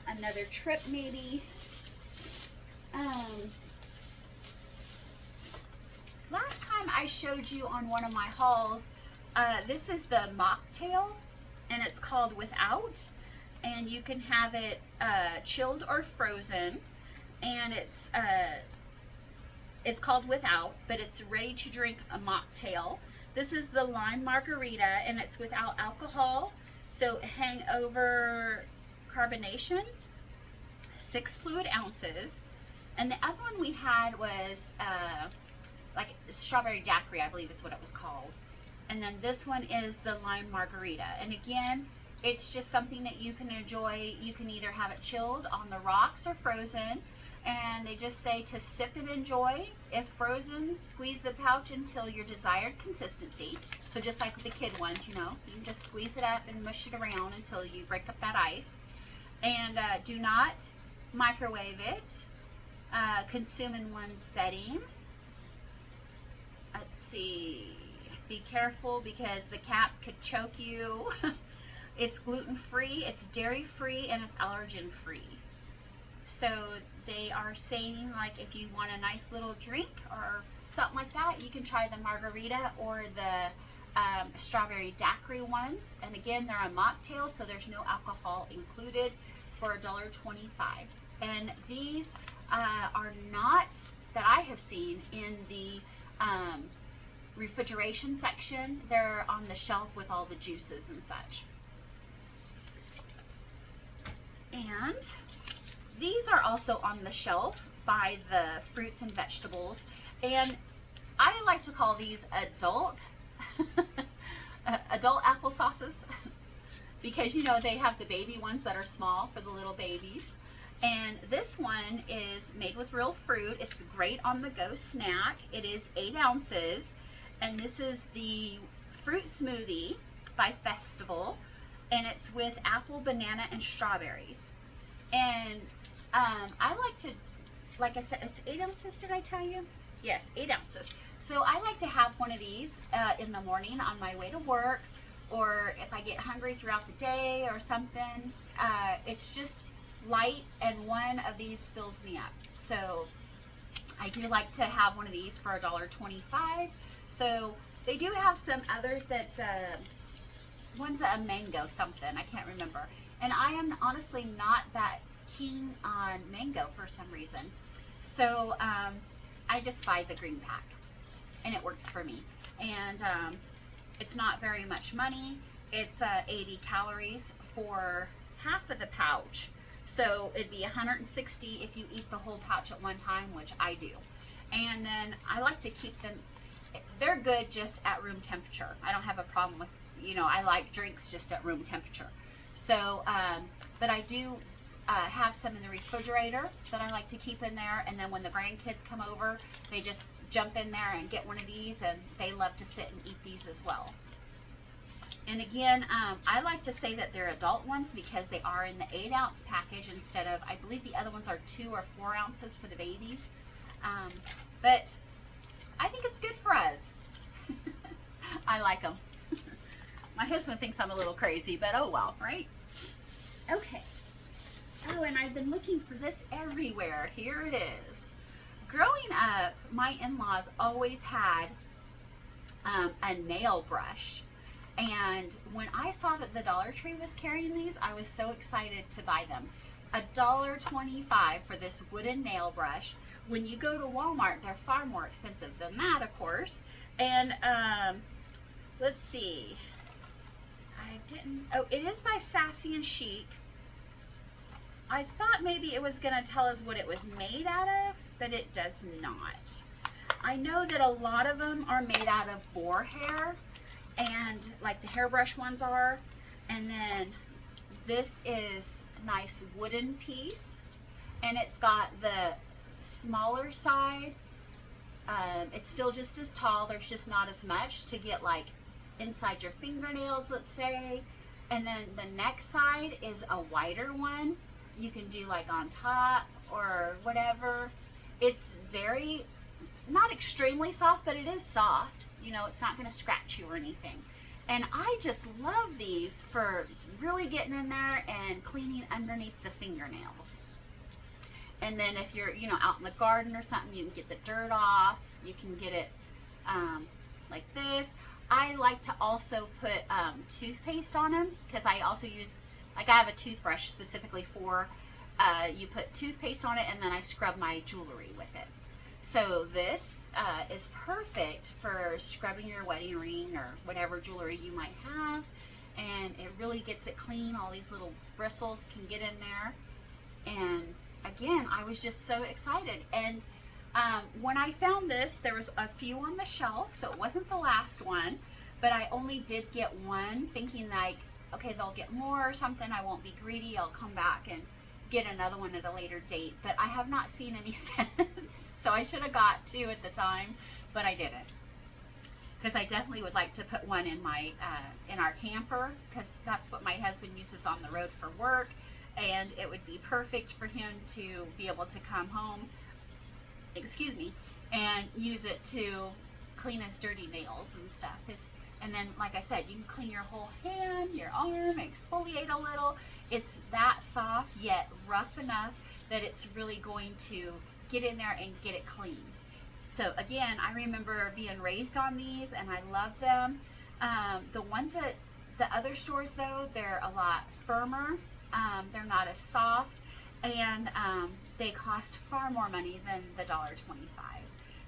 another trip maybe. Last time I showed you on one of my hauls, this is the mocktail, and it's called Without, and you can have it chilled or frozen, and it's called Without, but it's ready to drink a mocktail. This is the lime margarita, and it's without alcohol, so hangover carbonation, 6 fluid ounces. And the other one we had was like strawberry daiquiri, I believe is what it was called. And then this one is the lime margarita. And again, it's just something that you can enjoy. You can either have it chilled on the rocks or frozen. And they just say to sip and enjoy. If frozen, squeeze the pouch until your desired consistency. So just like with the kid ones, you know, you can just squeeze it up and mush it around until you break up that ice. And do not microwave it. Consume in one setting. Let's see. Be careful because the cap could choke you. It's gluten-free, it's dairy-free, and it's allergen-free. So they are saying, like, if you want a nice little drink or something like that, you can try the margarita or the strawberry daiquiri ones. And again, they're a mocktail, so there's no alcohol included, for $1.25. And these are not, that I have seen, in the refrigeration section. They're on the shelf with all the juices and such. And these are also on the shelf by the fruits and vegetables, and I like to call these adult applesauces because, you know, they have the baby ones that are small for the little babies, And this one is made with real fruit. It's a great on the go snack. It is 8 ounces. And this is the fruit smoothie by Festival. And it's with apple, banana, and strawberries. And I like to, like I said, it's 8 ounces, did I tell you? Yes, 8 ounces. So I like to have one of these in the morning on my way to work, or if I get hungry throughout the day or something. It's just light, and one of these fills me up. So I do like to have one of these for $1.25. So they do have some others that's one's a mango something, I can't remember. And I am honestly not that keen on mango for some reason. So I just buy the green pack, and it works for me. And it's not very much money. It's 80 calories for half of the pouch. So it'd be 160 if you eat the whole pouch at one time, which I do. And then I like to keep them, they're good just at room temperature. I don't have a problem with, you know, I like drinks just at room temperature. So, but I do have some in the refrigerator that I like to keep in there. And then when the grandkids come over, they just jump in there and get one of these, and they love to sit and eat these as well. And again, I like to say that they're adult ones because they are in the 8 ounce package instead of, I believe the other ones are 2 or 4 ounces for the babies. But I think it's good for us. I like them. My husband thinks I'm a little crazy, but oh well, right? Okay. Oh, and I've been looking for this everywhere. Here it is. Growing up, my in-laws always had a nail brush. And when I saw that the Dollar Tree was carrying these, I was so excited to buy them. $1.25 for this wooden nail brush. When you go to Walmart, they're far more expensive than that, of course. And let's see. Oh, it is by Sassy and Chic. I thought maybe it was going to tell us what it was made out of, but it does not. I know that a lot of them are made out of boar hair, and like the hairbrush ones are. And then this is a nice wooden piece, and it's got the smaller side. It's still just as tall. There's just not as much to get like inside your fingernails, let's say. And then the next side is a wider one. You can do like on top or whatever. It's very, not extremely soft, but it is soft. You know, it's not going to scratch you or anything. And I just love these for really getting in there and cleaning underneath the fingernails. And then if you're, you know, out in the garden or something, you can get the dirt off. You can get it like this. I like to also put toothpaste on them because I also use, like I have a toothbrush specifically for, you put toothpaste on it, and then I scrub my jewelry with it. So this is perfect for scrubbing your wedding ring or whatever jewelry you might have. And it really gets it clean. All these little bristles can get in there. And again, I was just so excited. And when I found this, there was a few on the shelf, so it wasn't the last one, but I only did get one, thinking like, okay, they'll get more or something. I won't be greedy. I'll come back and get another one at a later date, but I have not seen any since. So I should have got 2 at the time, but I didn't. Because I definitely would like to put one in my in our camper, because that's what my husband uses on the road for work, and it would be perfect for him to be able to come home, excuse me, and use it to clean his dirty nails and stuff. And then, like I said, you can clean your whole hand, your arm, exfoliate a little. It's that soft, yet rough enough that it's really going to get in there and get it clean. So again, I remember being raised on these, and I love them. The ones at the other stores, though, they're a lot firmer. They're not as soft, and they cost far more money than the $1.25.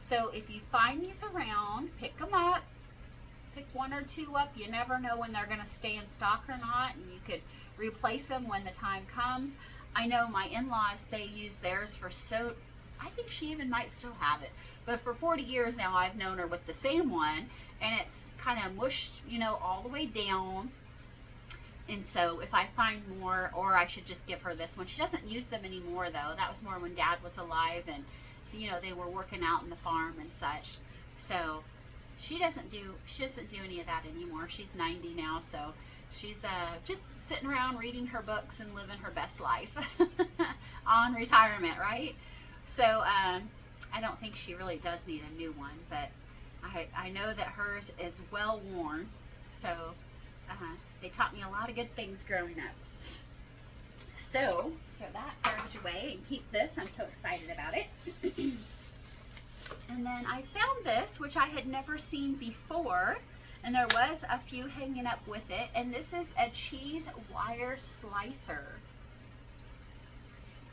So if you find these around, pick them up. Pick 1 or 2 up. You never know when they're going to stay in stock or not, and you could replace them when the time comes. I know my in-laws, they use theirs for soap. I think she even might still have it, but for 40 years now I've known her with the same one, and it's kind of mushed, you know, all the way down. And so if I find more, or I should just give her this one. She doesn't use them anymore though. That was more when Dad was alive and, you know, they were working out in the farm and such. So she doesn't do any of that anymore. She's 90 now, so she's just sitting around reading her books and living her best life on retirement, right? So I don't think she really does need a new one, but I know that hers is well worn. So they taught me a lot of good things growing up. So throw that garbage away and keep this. I'm so excited about it. And then I found this, which I had never seen before, and there was a few hanging up with it, and this is a cheese wire slicer.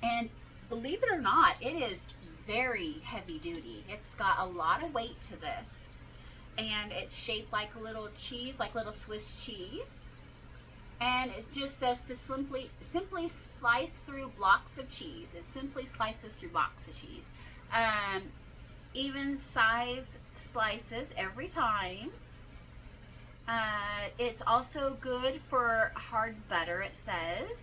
And believe it or not, it is very heavy duty. It's got a lot of weight to this, and it's shaped like a little cheese, like little Swiss cheese. And it just says to simply slice through blocks of cheese. It simply slices through blocks of cheese. Even size slices every time. It's also good for hard butter, it says.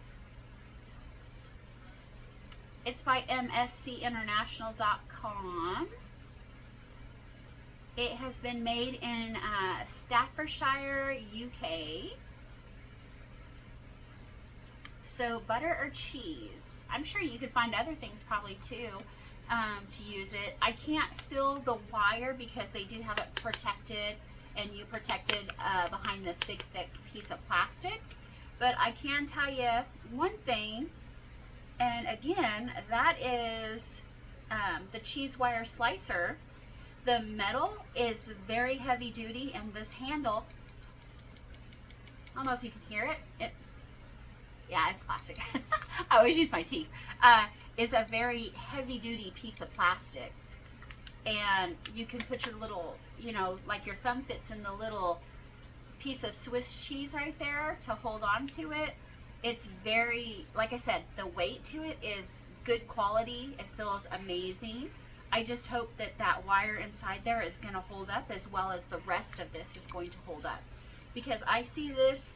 It's by mscinternational.com. It has been made in Staffordshire, UK. So butter or cheese. I'm sure you could find other things probably too to use it. I can't feel the wire because they do have it protected, and you protected behind this big thick piece of plastic. But I can tell you one thing, and again, that is the cheese wire slicer. The metal is very heavy duty, and this handle, I don't know if you can hear it. Yeah, it's plastic. I always use my teeth. Is a very heavy duty piece of plastic. And you can put your little, you know, like your thumb fits in the little piece of Swiss cheese right there to hold on to it. It's very, like I said, the weight to it is good quality. It feels amazing. I just hope that that wire inside there is going to hold up as well as the rest of this is going to hold up. Because I see this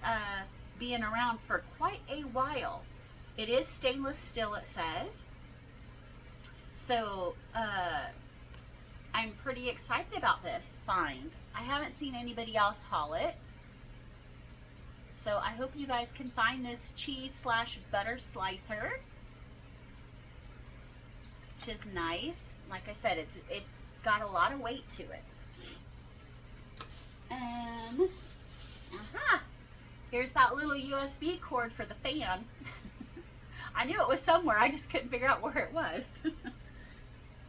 being around for quite a while. It is stainless steel, it says. So I'm pretty excited about this find. I haven't seen anybody else haul it. So I hope you guys can find this cheese / butter slicer, which is nice. Like I said, it's got a lot of weight to it. And here's that little USB cord for the fan. I knew it was somewhere, I just couldn't figure out where it was.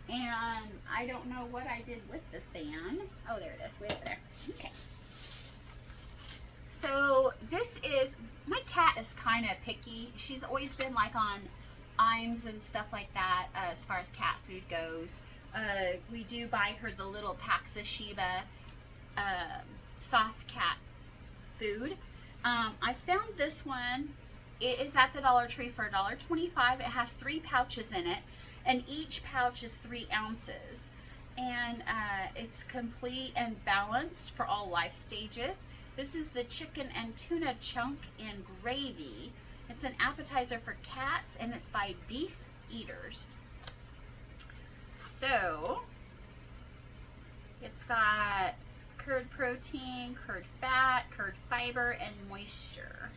And I don't know what I did with the fan. Oh, there it is, way over there. Okay. So this is, my cat is kind of picky. She's always been like on Iams and stuff like that as far as cat food goes. We do buy her the little Paxa-Shiba soft cat food. I found this one. It is at the Dollar Tree for $1.25. It has 3 pouches in it, and each pouch is 3 ounces. And it's complete and balanced for all life stages. This is the chicken and tuna chunk in gravy. It's an appetizer for cats, and it's by Beef Eaters. So it's got curd protein, curd fat, curd fiber, and moisture.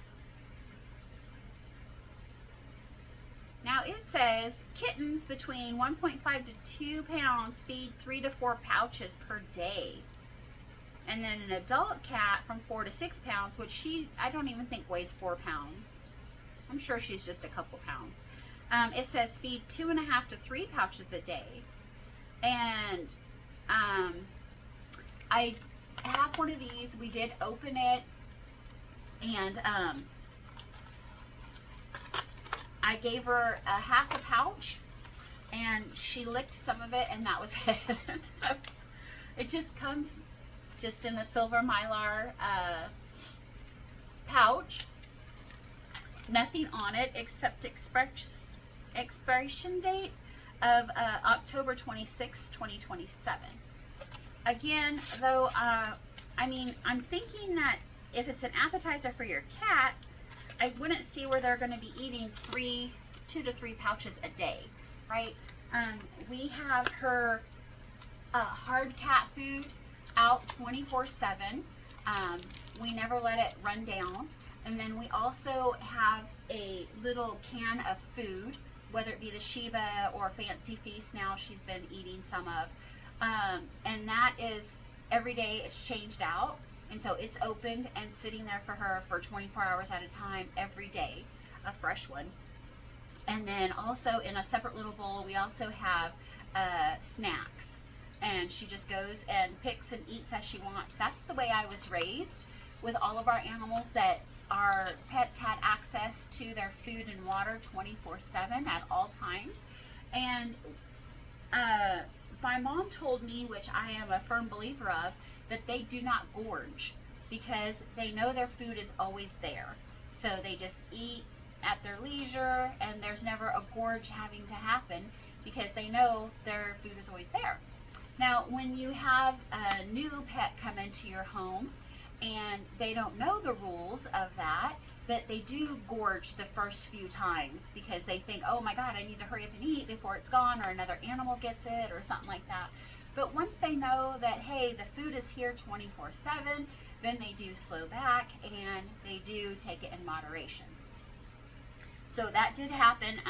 Now it says kittens between 1.5 to 2 pounds feed 3 to 4 pouches per day. And then an adult cat from 4 to 6 pounds, which I don't even think weighs 4 pounds. I'm sure she's just a couple pounds. It says feed 2.5 to 3 pouches a day. And I have one of these. We did open it, and I gave her a half a pouch, and she licked some of it, and that was it. So it just comes just in a silver Mylar pouch. Nothing on it except expiration date of October 26, 2027. Again, though, I mean, I'm thinking that if it's an appetizer for your cat, I wouldn't see where they're going to be eating 2 to 3 pouches a day, right? We have her hard cat food out 24/7. We never let it run down. And then we also have a little can of food, whether it be the Sheba or Fancy Feast now she's been eating some of. And that is every day it's changed out. And so it's opened and sitting there for her for 24 hours at a time every day, a fresh one. And then also in a separate little bowl, we also have snacks. And she just goes and picks and eats as she wants. That's the way I was raised with all of our animals, that our pets had access to their food and water 24/7 at all times. And my mom told me, which I am a firm believer of, that they do not gorge because they know their food is always there. So they just eat at their leisure, and there's never a gorge having to happen because they know their food is always there. Now, when you have a new pet come into your home and they don't know the rules of that they do gorge the first few times because they think, oh my God, I need to hurry up and eat before it's gone, or another animal gets it, or something like that. But once they know that, hey, the food is here 24/7, then they do slow back and they do take it in moderation. So that did happen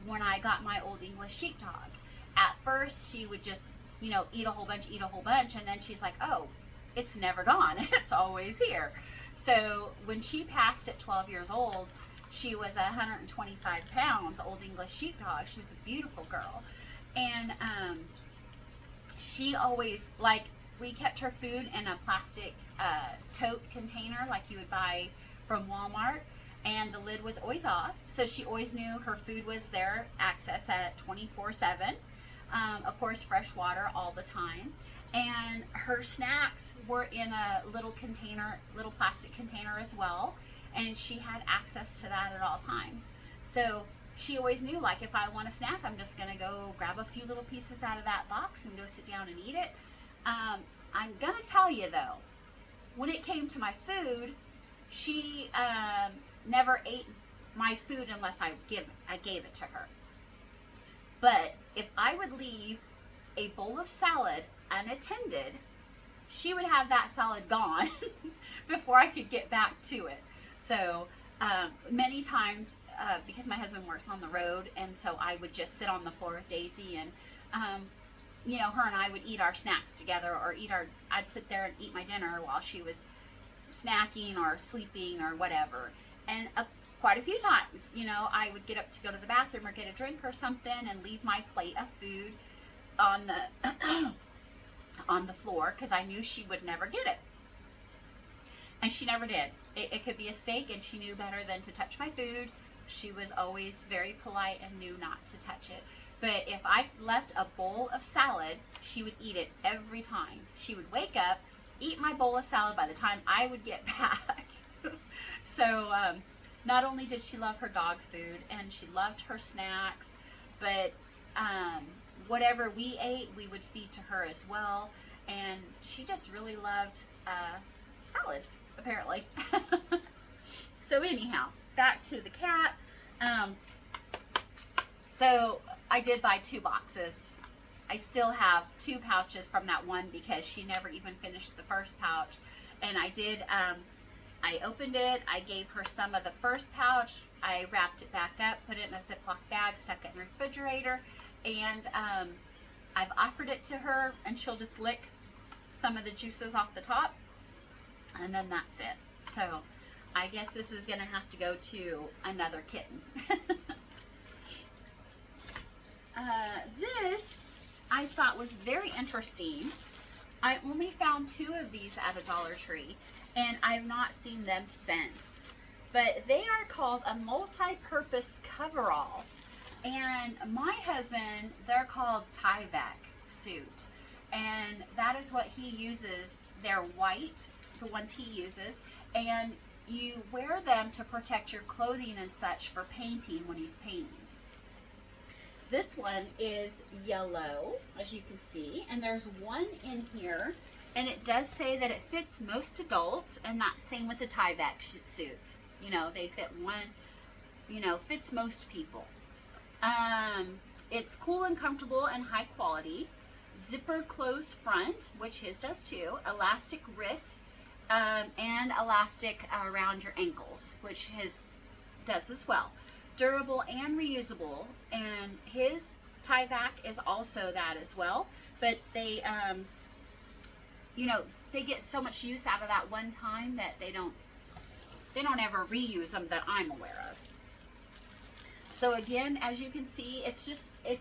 when I got my Old English Sheepdog. At first, she would just, eat a whole bunch, and then she's like, oh, it's never gone. It's always here. So when she passed at 12 years old, she was 125 pounds, Old English Sheepdog. She was a beautiful girl. And she always, we kept her food in a plastic tote container like you would buy from Walmart. And the lid was always off. So she always knew her food was there, access at 24/7. Of course, fresh water all the time. And her snacks were in a little plastic container as well. And she had access to that at all times. So she always knew, if I want a snack, I'm just going to go grab a few little pieces out of that box and go sit down and eat it. I'm going to tell you, though, when it came to my food, she never ate my food unless I gave it to her. But if I would leave a bowl of salad unattended, she would have that salad gone before I could get back to it. So many times, because my husband works on the road, and so I would just sit on the floor with Daisy, and her and I would eat our snacks together, or I'd sit there and eat my dinner while she was snacking or sleeping or whatever. And quite a few times, I would get up to go to the bathroom or get a drink or something and leave my plate of food on the on the floor because I knew she would never get it. And she never did. It could be a steak, and she knew better than to touch my food. She was always very polite and knew not to touch it. But if I left a bowl of salad, she would eat it every time. She would wake up, eat my bowl of salad by the time I would get back. So not only did she love her dog food and she loved her snacks, but whatever we ate, we would feed to her as well. And she just really loved salad, apparently. So anyhow, back to the cat. So I did buy 2 boxes. I still have 2 pouches from that one because she never even finished the first pouch. And I did, I opened it, I gave her some of the first pouch, I wrapped it back up, put it in a Ziploc bag, stuck it in the refrigerator, and I've offered it to her, and she'll just lick some of the juices off the top, and then that's it. So I guess this is going to have to go to another kitten. This I thought was very interesting. I only found 2 of these at a Dollar Tree, and I've not seen them since. But they are called a multi-purpose coverall. And my husband, they're called Tyvek suit. And that is what he uses. They're white, the ones he uses. And you wear them to protect your clothing and such for painting when he's painting. This one is yellow, as you can see, and there's one in here, and it does say that it fits most adults, and that's same with the Tyvek suits. You know, they fit one, you know, fits most people. It's cool and comfortable and high quality. Zipper closed front, which his does too. Elastic wrists, and elastic around your ankles, which his does as well. Durable and reusable, and his Tyvek is also that as well. But they, you know, they get so much use out of that one time that they don't ever reuse them that I'm aware of. So again, as you can see, it's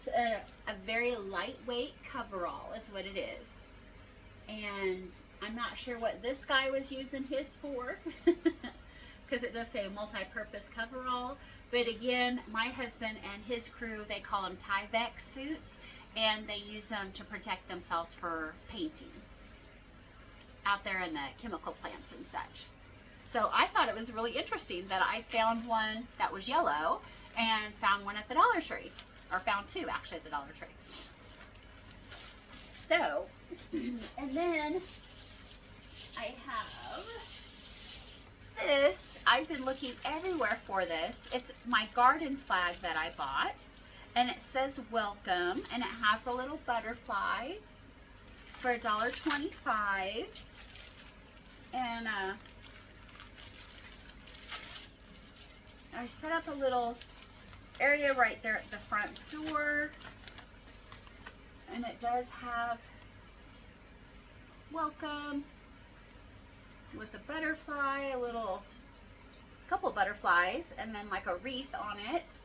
a very lightweight coverall is what it is. And I'm not sure what this guy was using his for, because it does say multi-purpose coverall. But again, my husband and his crew, they call them Tyvek suits, and they use them to protect themselves for painting out there in the chemical plants and such. So I thought it was really interesting that I found one that was yellow and found one at the Dollar Tree, or found two actually at the Dollar Tree. So, and then I have this. I've been looking everywhere for this. It's my garden flag that I bought, and it says welcome, and it has a little butterfly for $1.25. And I set up a little area right there at the front door, and it does have welcome with a butterfly, couple butterflies, and then like a wreath on it.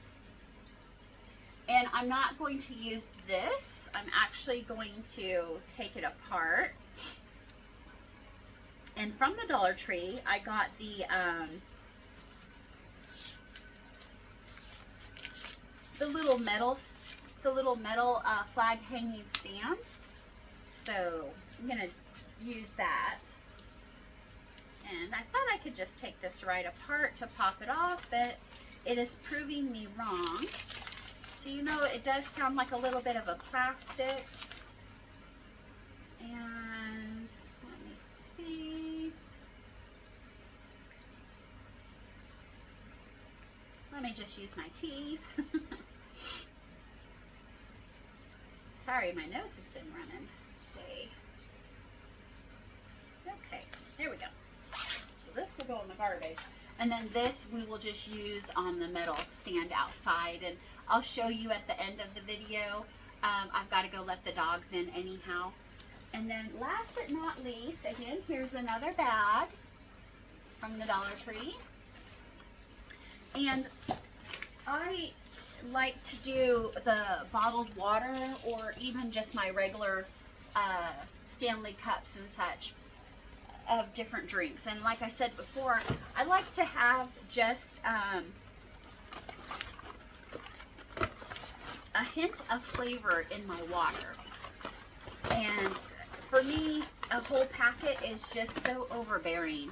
And I'm not going to use this. I'm actually going to take it apart. And from the Dollar Tree, I got the little metal flag hanging stand. So I'm gonna use that. And I thought I could just take this right apart to pop it off, but it is proving me wrong. So you know, it does sound like a little bit of a plastic. And let me see. Let me just use my teeth. Sorry, my nose has been running today. Okay, there we go. So this will go in the garbage. And then this we will just use on the metal stand outside. And I'll show you at the end of the video. I've got to go let the dogs in anyhow. And then last but not least, again, here's another bag from the Dollar Tree. And I like to do the bottled water or even just my regular Stanley cups and such of different drinks. And like I said before, I like to have just a hint of flavor in my water. And for me, a whole packet is just so overbearing.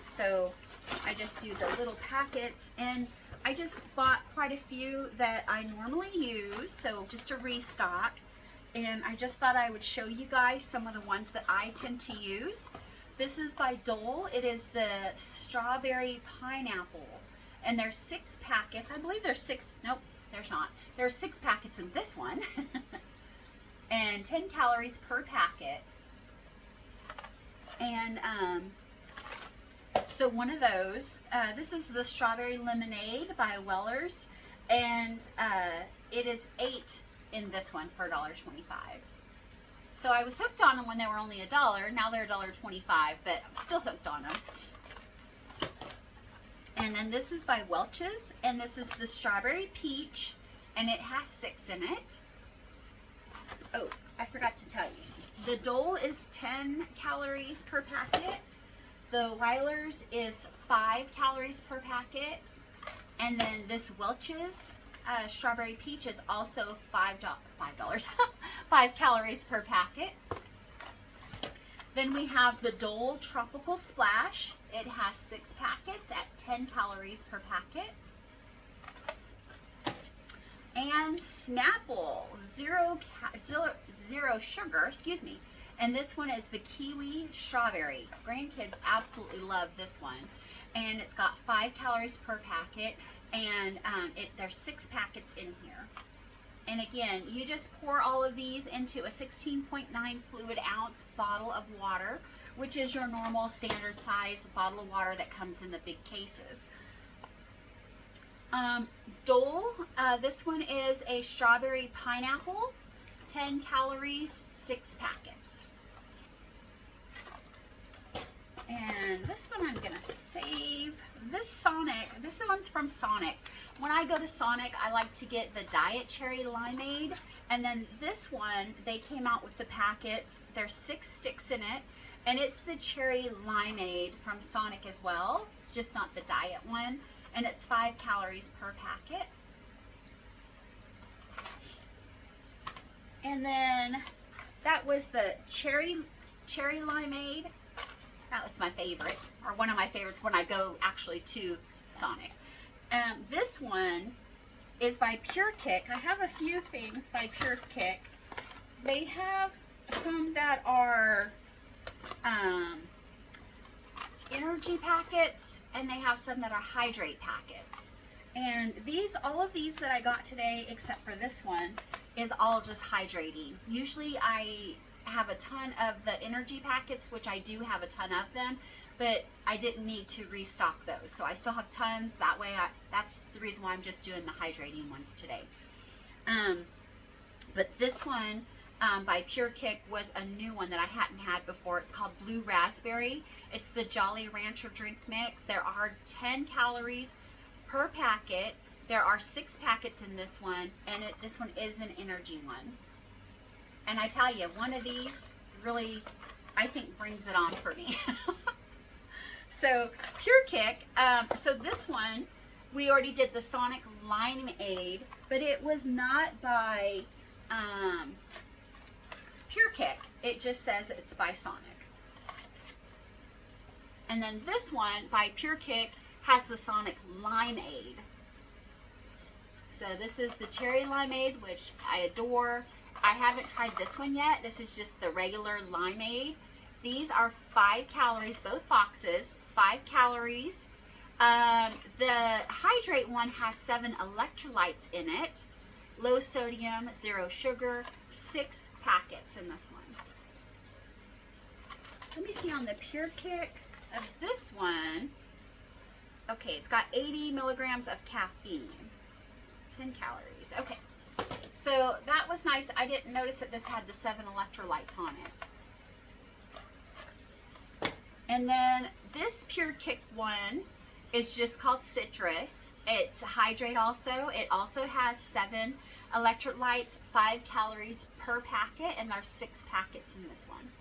So I just do the little packets, and I just bought quite a few that I normally use, so just to restock. And I just thought I would show you guys some of the ones that I tend to use. This is by Dole. It is the strawberry pineapple, and there's 6 packets. I believe there's 6. Nope, there's not. There's 6 packets in this one, and 10 calories per packet. And so one of those, this is the strawberry lemonade by Weller's, and it is 8 in this one for $1.25. So I was hooked on them when they were only $1. Now they're $1.25, but I'm still hooked on them. And then this is by Welch's, and this is the strawberry peach, and it has 6 in it. Oh, I forgot to tell you. The Dole is 10 calories per packet. The Weiler's is 5 calories per packet. And then this Welch's strawberry peach is also $5 calories per packet. Then we have the Dole Tropical Splash. It has 6 packets at 10 calories per packet. And Snapple, zero sugar, excuse me. And this one is the kiwi strawberry. Grandkids absolutely love this one. and it's got 5 calories per packet, and there's 6 packets in here. And again, you just pour all of these into a 16.9 fluid ounce bottle of water, which is your normal standard size bottle of water that comes in the big cases. Dole, this one is a strawberry pineapple, 10 calories, 6 packets. And this one I'm gonna save. This Sonic, this one's from Sonic. When I go to Sonic, I like to get the Diet Cherry Limeade. And then this one, they came out with the packets. There's 6 sticks in it. And it's the Cherry Limeade from Sonic as well. It's just not the diet one. And it's 5 calories per packet. And then that was the Cherry Limeade. That was my favorite, or one of my favorites when I go actually to Sonic. This one is by Pure Kick. I have a few things by Pure Kick. They have some that are energy packets, and they have some that are hydrate packets. And all of these that I got today, except for this one, is all just hydrating. Usually I have a ton of the energy packets, which I do have a ton of them, but I didn't need to restock those. So I still have tons. That way, that's the reason why I'm just doing the hydrating ones today. But this one by Pure Kick was a new one that I hadn't had before. It's called Blue Raspberry. It's the Jolly Rancher drink mix. There are 10 calories per packet. There are 6 packets in this one, and this one is an energy one. And I tell you, one of these really, I think, brings it on for me. So, Pure Kick. So this one, we already did the Sonic Limeade, but it was not by Pure Kick. It just says it's by Sonic. And then this one by Pure Kick has the Sonic Limeade. So this is the Cherry Limeade, which I adore. I haven't tried this one yet. This is just the regular Limeade. These are 5 calories, both boxes, 5 calories. The Hydrate one has 7 electrolytes in it. Low sodium, 0 sugar, 6 packets in this one. Let me see on the Pure Kick of this one. Okay, it's got 80 milligrams of caffeine. 10 calories. Okay. So that was nice. I didn't notice that this had the 7 electrolytes on it. And then this Pure Kick one is just called Citrus. It's Hydrate also. It also has 7 electrolytes, 5 calories per packet, and there's 6 packets in this one.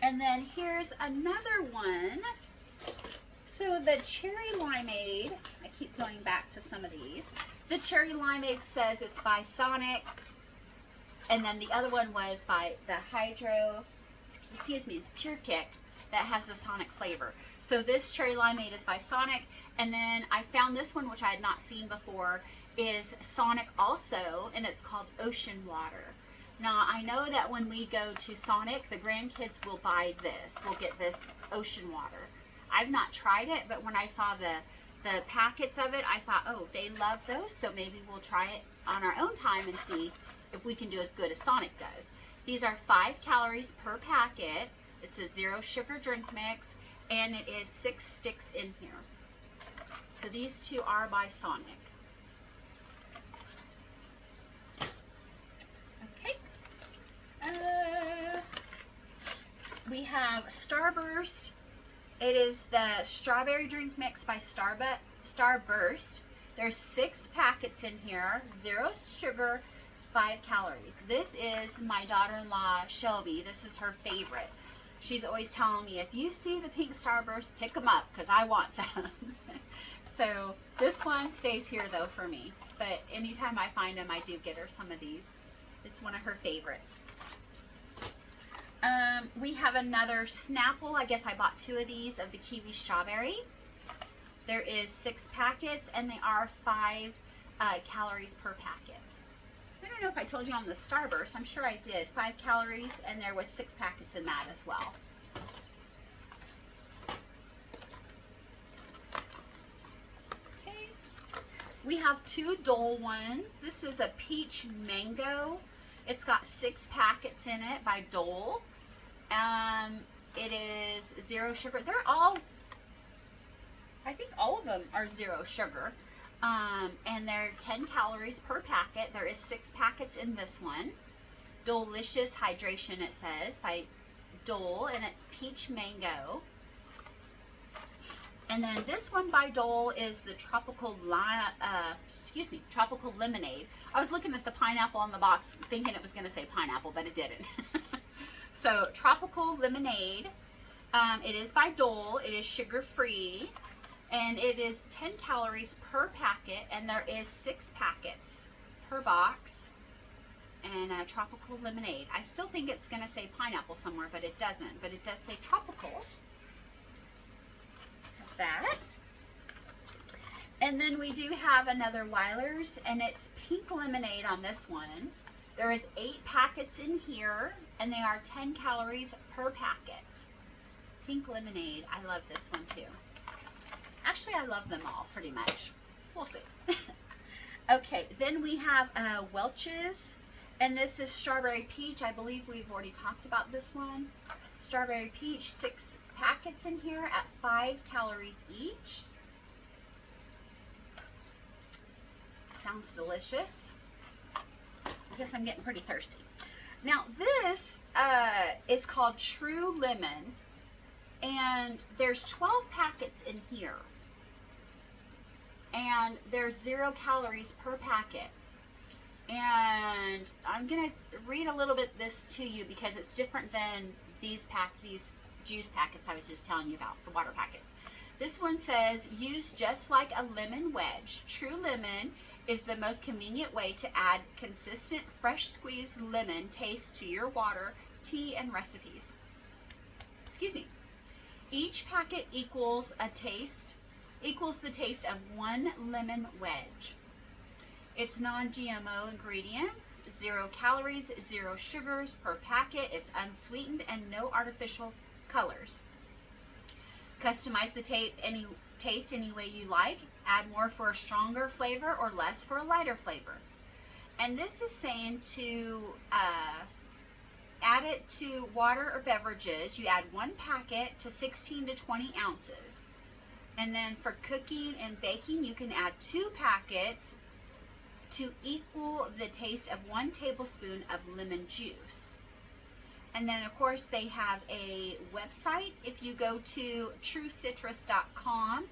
And then here's another one. So the Cherry Limeade, I keep going back to some of these. The Cherry Limeade says it's by Sonic, and then the other one was by the it's Pure Kick that has the Sonic flavor. So this Cherry Limeade is by Sonic, and then I found this one, which I had not seen before, is Sonic also, and it's called Ocean Water. Now, I know that when we go to Sonic, the grandkids will buy this. We'll get this Ocean Water. I've not tried it, but when I saw the packets of it, I thought, oh, they love those, so maybe we'll try it on our own time and see if we can do as good as Sonic does. These are 5 calories per packet. It's a 0 sugar drink mix, and it is 6 sticks in here. So these two are by Sonic. Okay. We have Starburst. It is the strawberry drink mix by Starburst. There's 6 packets in here, 0 sugar, 5 calories. This is my daughter-in-law, Shelby. This is her favorite. She's always telling me, if you see the pink Starburst, pick them up because I want some. So this one stays here though for me. But anytime I find them, I do get her some of these. It's one of her favorites. We have another Snapple. I guess I bought 2 of these of the Kiwi Strawberry. There is 6 packets, and they are 5 calories per packet. I don't know if I told you on the Starburst. I'm sure I did. 5 calories, and there was 6 packets in that as well. Okay. We have 2 Dole ones. This is a peach mango. It's got 6 packets in it by Dole. It is 0 sugar. They're all, I think all of them are 0 sugar. And they're 10 calories per packet. There is 6 packets in this one. Dolicious Hydration, it says, by Dole, and it's peach mango. And then this one by Dole is the tropical lemonade. I was looking at the pineapple on the box thinking it was going to say pineapple, but it didn't. So tropical lemonade. It is by Dole. It is sugar free. And it is 10 calories per packet, and there is 6 packets per box. And tropical lemonade. I still think it's going to say pineapple somewhere, but it doesn't. But it does say tropical. That. And then we do have another Weiler's, and it's pink lemonade on this one. There is 8 packets in here, and they are 10 calories per packet. Pink lemonade. I love this one too. Actually, I love them all pretty much. We'll see. Okay, then we have Welch's, and this is strawberry peach. I believe we've already talked about this one. Strawberry peach, 6 packets in here at 5 calories each. Sounds delicious. I guess I'm getting pretty thirsty. Now this is called True Lemon, and there's 12 packets in here. And there's 0 calories per packet. And I'm gonna read a little bit this to you because it's different than these juice packets I was just telling you about, the water packets. This one says, use just like a lemon wedge. True Lemon is the most convenient way to add consistent, fresh squeezed lemon taste to your water, tea, and recipes. Excuse me. Each packet equals the taste of 1 lemon wedge. It's non-GMO ingredients, 0 calories, 0 sugars per packet. It's unsweetened and no artificial colors. Customize the taste any way you like. Add more for a stronger flavor or less for a lighter flavor. And this is saying to add it to water or beverages. You add 1 packet to 16 to 20 ounces. And then for cooking and baking, you can add 2 packets to equal the taste of 1 tablespoon of lemon juice. And then of course they have a website. If you go to truecitrus.com,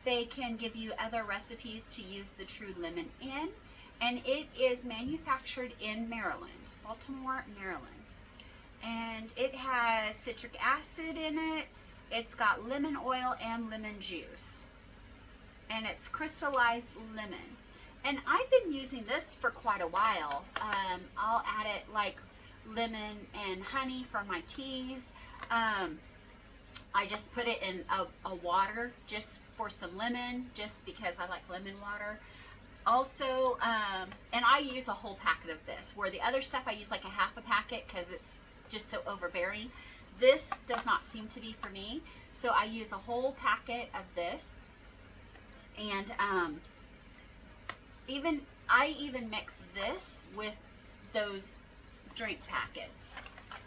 they can give you other recipes to use the True Lemon in. And it is manufactured in Maryland, Baltimore, Maryland. And it has citric acid in it. It's got lemon oil and lemon juice. And it's crystallized lemon. And I've been using this for quite a while. I'll add it like lemon and honey for my teas. I just put it in a water just for some lemon, just because I like lemon water. Also, and I use a whole packet of this, where the other stuff I use like a half a packet because it's just so overbearing. This does not seem to be for me, so I use a whole packet of this. And I even mix this with those drink packets.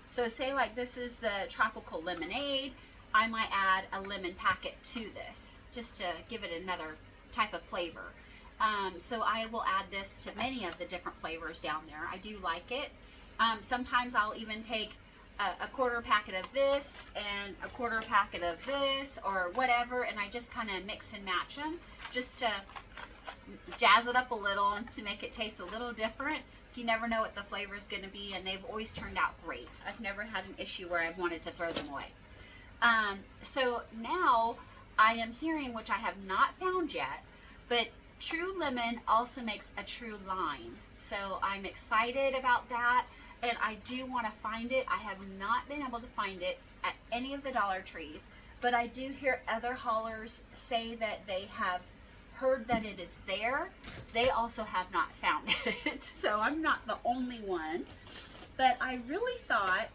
So say like this is the tropical lemonade, I might add a lemon packet to this just to give it another type of flavor. So I will add this to many of the different flavors down there. I do like it. Sometimes I'll even take a quarter packet of this and a quarter packet of this or whatever, and I just kind of mix and match them just to jazz it up a little and to make it taste a little different. You never know what the flavor is going to be, and they've always turned out great. I've never had an issue where I've wanted to throw them away. So now I am hearing, which I have not found yet, but True Lemon also makes a True Lime. So I'm excited about that, and I do want to find it. I have not been able to find it at any of the Dollar Trees, but I do hear other haulers say that they have heard that it is there, they also have not found it. So I'm not the only one. But I really thought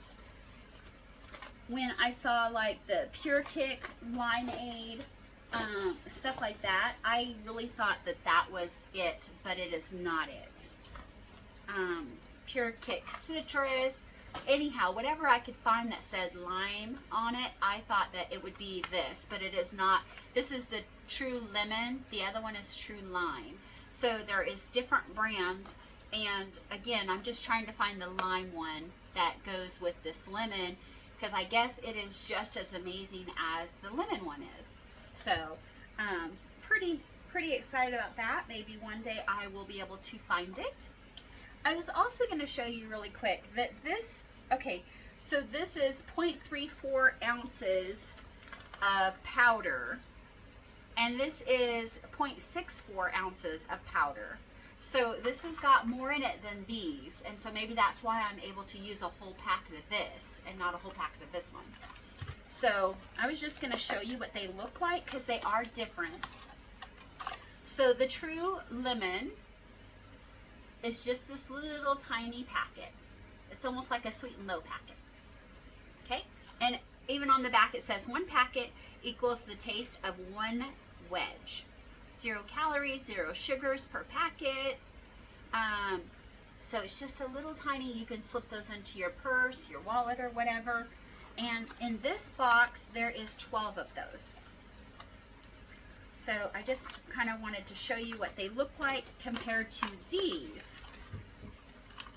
when I saw like the Pure Kick, Limeade, stuff like that, I really thought that that was it, but it is not it. Pure Kick Citrus, anyhow, whatever I could find that said lime on it, I thought that it would be this, but it is not. This is the True Lemon. The other one is True Lime. So there is different brands, and again, I'm just trying to find the lime one that goes with this lemon, because I guess it is just as amazing as the lemon one is. So pretty excited about that. Maybe one day I will be able to find it. I was also going to show you really quick that this, okay, so this is 0.34 ounces of powder, and this is 0.64 ounces of powder. So this has got more in it than these, and so maybe that's why I'm able to use a whole packet of this and not a whole packet of this one. So I was just going to show you what they look like because they are different. So the True Lemon is just this little tiny packet. It's almost like a Sweet and Low packet. Okay? And even on the back it says 1 packet equals the taste of 1 wedge. 0 calories, 0 sugars per packet. So it's just a little tiny, you can slip those into your purse, your wallet, or whatever. And in this box, there is 12 of those. So I just kind of wanted to show you what they look like compared to these.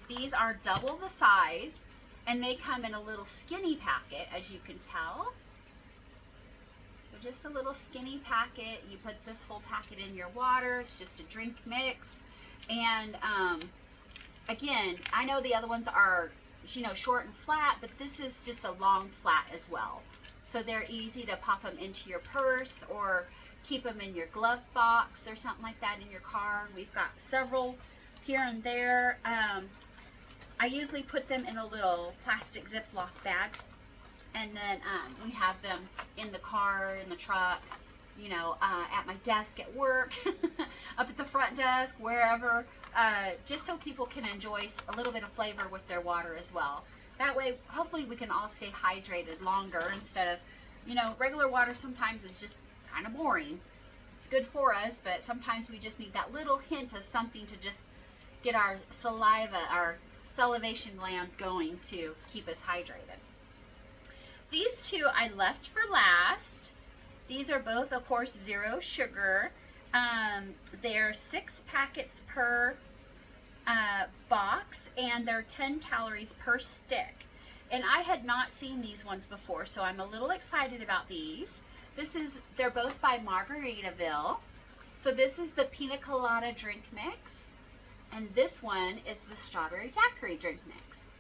These are double the size, and they come in a little skinny packet, as you can tell. So just a little skinny packet. You put this whole packet in your water. It's just a drink mix. And again, I know the other ones are, you know, short and flat, but this is just a long flat as well. So they're easy to pop them into your purse or keep them in your glove box or something like that in your car. We've got several here and there. I usually put them in a little plastic Ziploc bag, and then we have them in the car, in the truck, you know, at my desk at work, up at the front desk, wherever, just so people can enjoy a little bit of flavor with their water as well. That way, hopefully we can all stay hydrated longer instead of, you know, regular water sometimes is just kind of boring. It's good for us, but sometimes we just need that little hint of something to just get our saliva, our salivation glands going to keep us hydrated. These two I left for last. These are both, of course, 0 sugar. They're 6 packets per box, and they're 10 calories per stick. And I had not seen these ones before, so I'm a little excited about these. They're both by Margaritaville. So this is the Pina Colada drink mix, and this one is the Strawberry Daiquiri drink mix.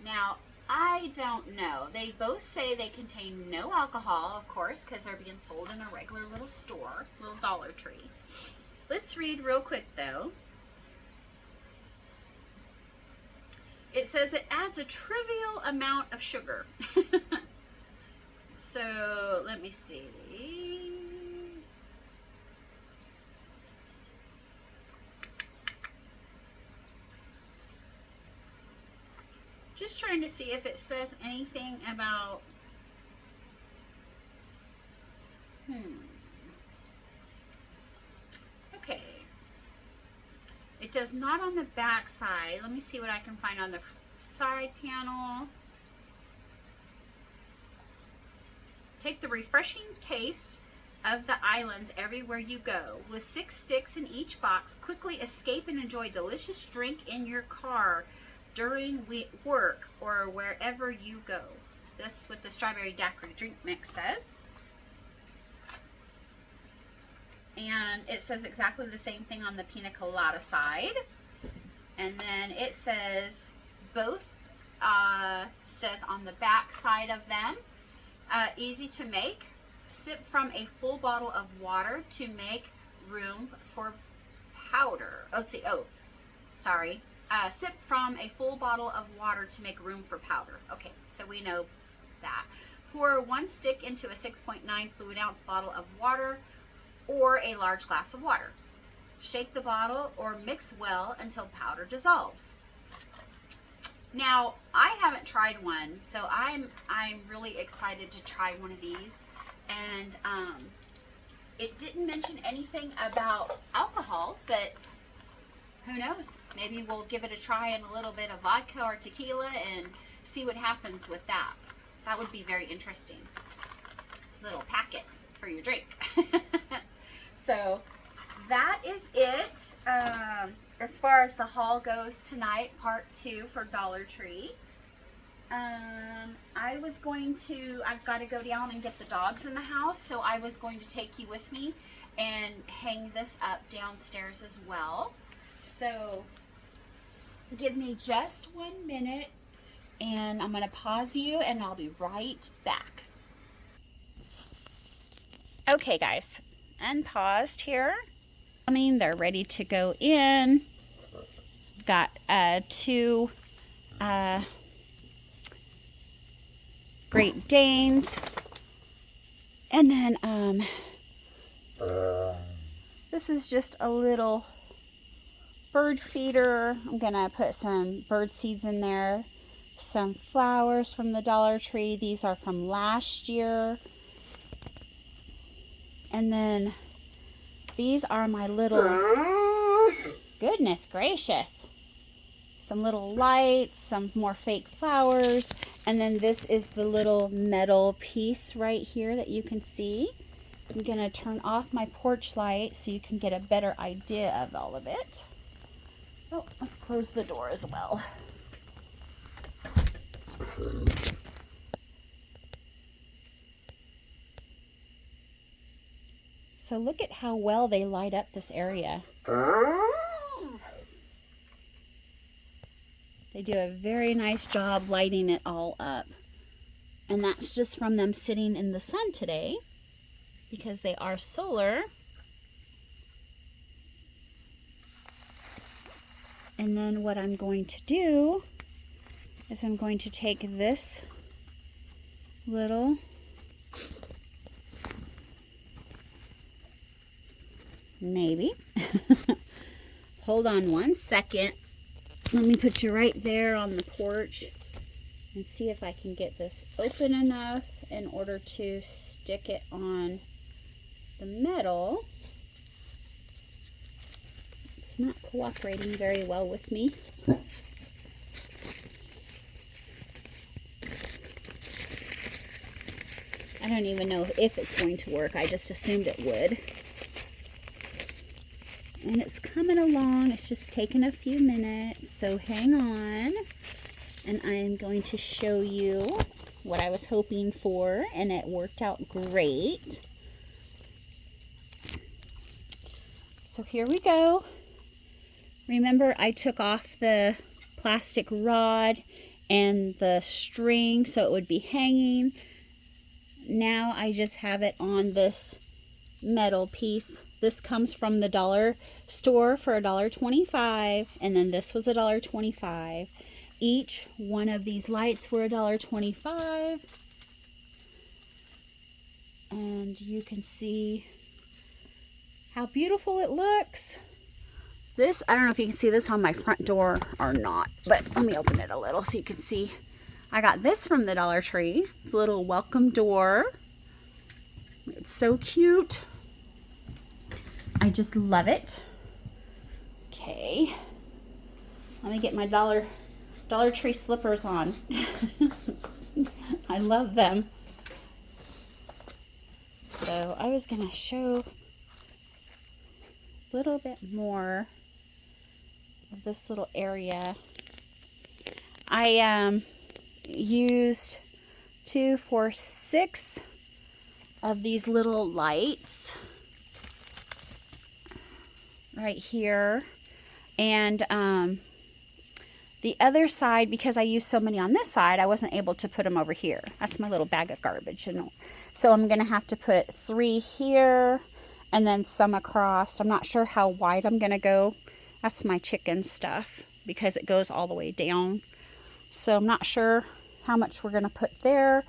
Now, I don't know. They both say they contain no alcohol, of course, because they're being sold in a regular little store, little Dollar Tree. Let's read real quick, though. It says it adds a trivial amount of sugar. So, let me see. Just trying to see if it says anything about, okay. It does not on the back side. Let me see what I can find on the side panel. Take the refreshing taste of the islands everywhere you go. With 6 sticks in each box, quickly escape and enjoy delicious drink in your car during work or wherever you go. So that's what the Strawberry Daiquiri drink mix says. And it says exactly the same thing on the Pina Colada side. And then it says both, says on the back side of them, easy to make. Sip from a full bottle of water to make room for powder. Sip from a full bottle of water to make room for powder. Okay, so we know that. Pour 1 stick into a 6.9 fluid ounce bottle of water or a large glass of water. Shake the bottle or mix well until powder dissolves. Now, I haven't tried one, so I'm really excited to try one of these. And it didn't mention anything about alcohol, but who knows? Maybe we'll give it a try in a little bit of vodka or tequila and see what happens with that. That would be very interesting. Little packet for your drink. So that is it. As far as the haul goes tonight, part 2 for Dollar Tree. I've got to go down and get the dogs in the house, so I was going to take you with me and hang this up downstairs as well. So give me just 1 minute and I'm going to pause you and I'll be right back. Okay guys, unpaused here. They're ready to go in. Got 2 Great Danes. And then this is just a little bird feeder. I'm gonna put some bird seeds in there. Some flowers from the Dollar Tree. These are from last year. And then these are my little, goodness gracious, some little lights, some more fake flowers. And then this is the little metal piece right here that you can see. I'm gonna turn off my porch light so you can get a better idea of all of it. Oh, let's close the door as well. So look at how well they light up this area. They do a very nice job lighting it all up. And that's just from them sitting in the sun today, because they are solar. And then what I'm going to do is I'm going to take this little hold on 1 second. Let me put you right there on the porch and see if I can get this open enough in order to stick it on the metal. It's not cooperating very well with me. I don't even know if it's going to work. I just assumed it would. And it's coming along. It's just taking a few minutes, so hang on. And I am going to show you what I was hoping for, and it worked out great. So here we go. Remember, I took off the plastic rod and the string so it would be hanging. Now I just have it on this metal piece. This comes from the dollar store for $1.25, and then this was $1.25. Each one of these lights were $1.25, and you can see how beautiful it looks. This, I don't know if you can see this on my front door or not, but let me open it a little so you can see. I got this from the Dollar Tree. It's a little welcome door. It's so cute. I just love it. Okay. Let me get my Dollar Tree slippers on. I love them. So I was going to show a little bit more of this little area. I used 2, 4, 6 of these little lights right here, and the other side, because I used so many on this side, I wasn't able to put them over here. That's my little bag of garbage, you know. So I'm gonna have to put 3 here and then some across. I'm not sure how wide I'm gonna go. That's my chicken stuff because it goes all the way down. So I'm not sure how much we're gonna put there.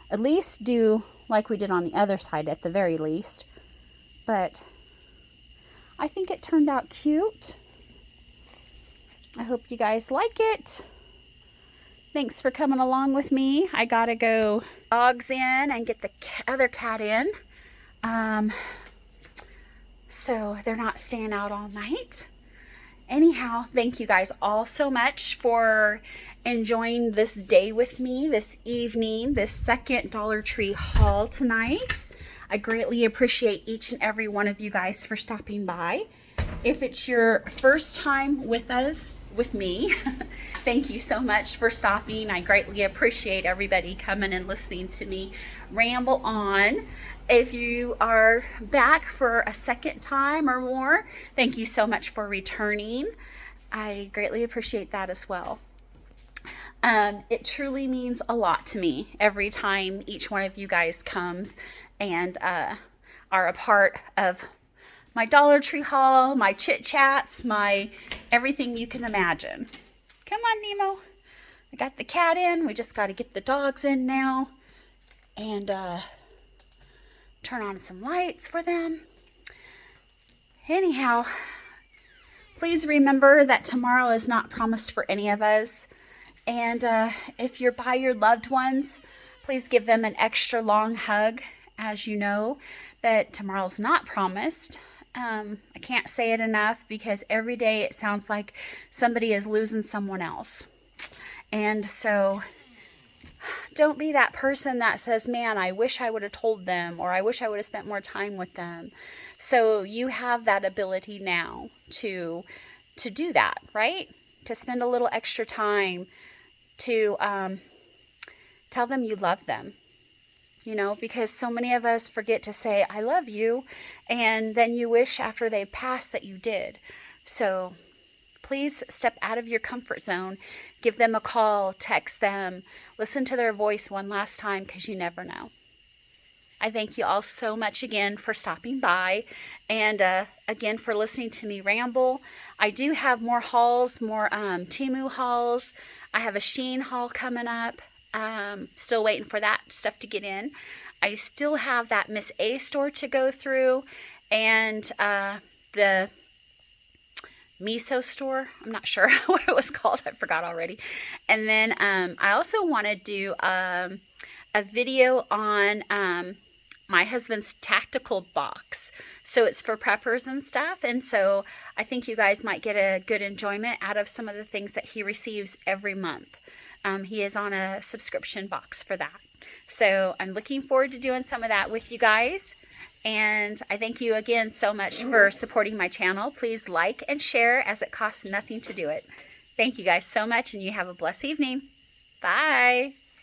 at least do like we did on the other side at the very least. But I think it turned out cute. I hope you guys like it. Thanks for coming along with me. I gotta go dogs in and get the other cat in. So they're not staying out all night. Anyhow, thank you guys all so much for enjoying this day with me, this evening, this second Dollar Tree haul tonight. I greatly appreciate each and every one of you guys for stopping by. If it's your first time with us, with me, thank you so much for stopping. I greatly appreciate everybody coming and listening to me ramble on. If you are back for a second time or more, thank you so much for returning. I greatly appreciate that as well. It truly means a lot to me every time each one of you guys comes and are a part of my Dollar Tree haul, my chit chats, my everything you can imagine. Come on, Nemo. I got the cat in. We just got to get the dogs in now and turn on some lights for them. Anyhow, please remember that tomorrow is not promised for any of us. And if you're by your loved ones, please give them an extra long hug, as you know that tomorrow's not promised. I can't say it enough because every day it sounds like somebody is losing someone else. And so don't be that person that says, man, I wish I would have told them, or I wish I would have spent more time with them. So you have that ability now to do that, right? To spend a little extra time to tell them you love them. You know, because so many of us forget to say, I love you, and then you wish after they pass that you did. So please step out of your comfort zone, give them a call, text them, listen to their voice one last time, because you never know. I thank you all so much again for stopping by, and again for listening to me ramble. I do have more hauls, more Temu hauls. I have a Shein haul coming up. Still waiting for that stuff to get in. I still have that Miss A store to go through, and the miso store. I'm not sure what it was called. I forgot already. And then I also want to do a video on my husband's tactical box. So it's for preppers and stuff. And so I think you guys might get a good enjoyment out of some of the things that he receives every month. He is on a subscription box for that. So I'm looking forward to doing some of that with you guys. And I thank you again so much for supporting my channel. Please like and share, as it costs nothing to do it. Thank you guys so much, and you have a blessed evening. Bye.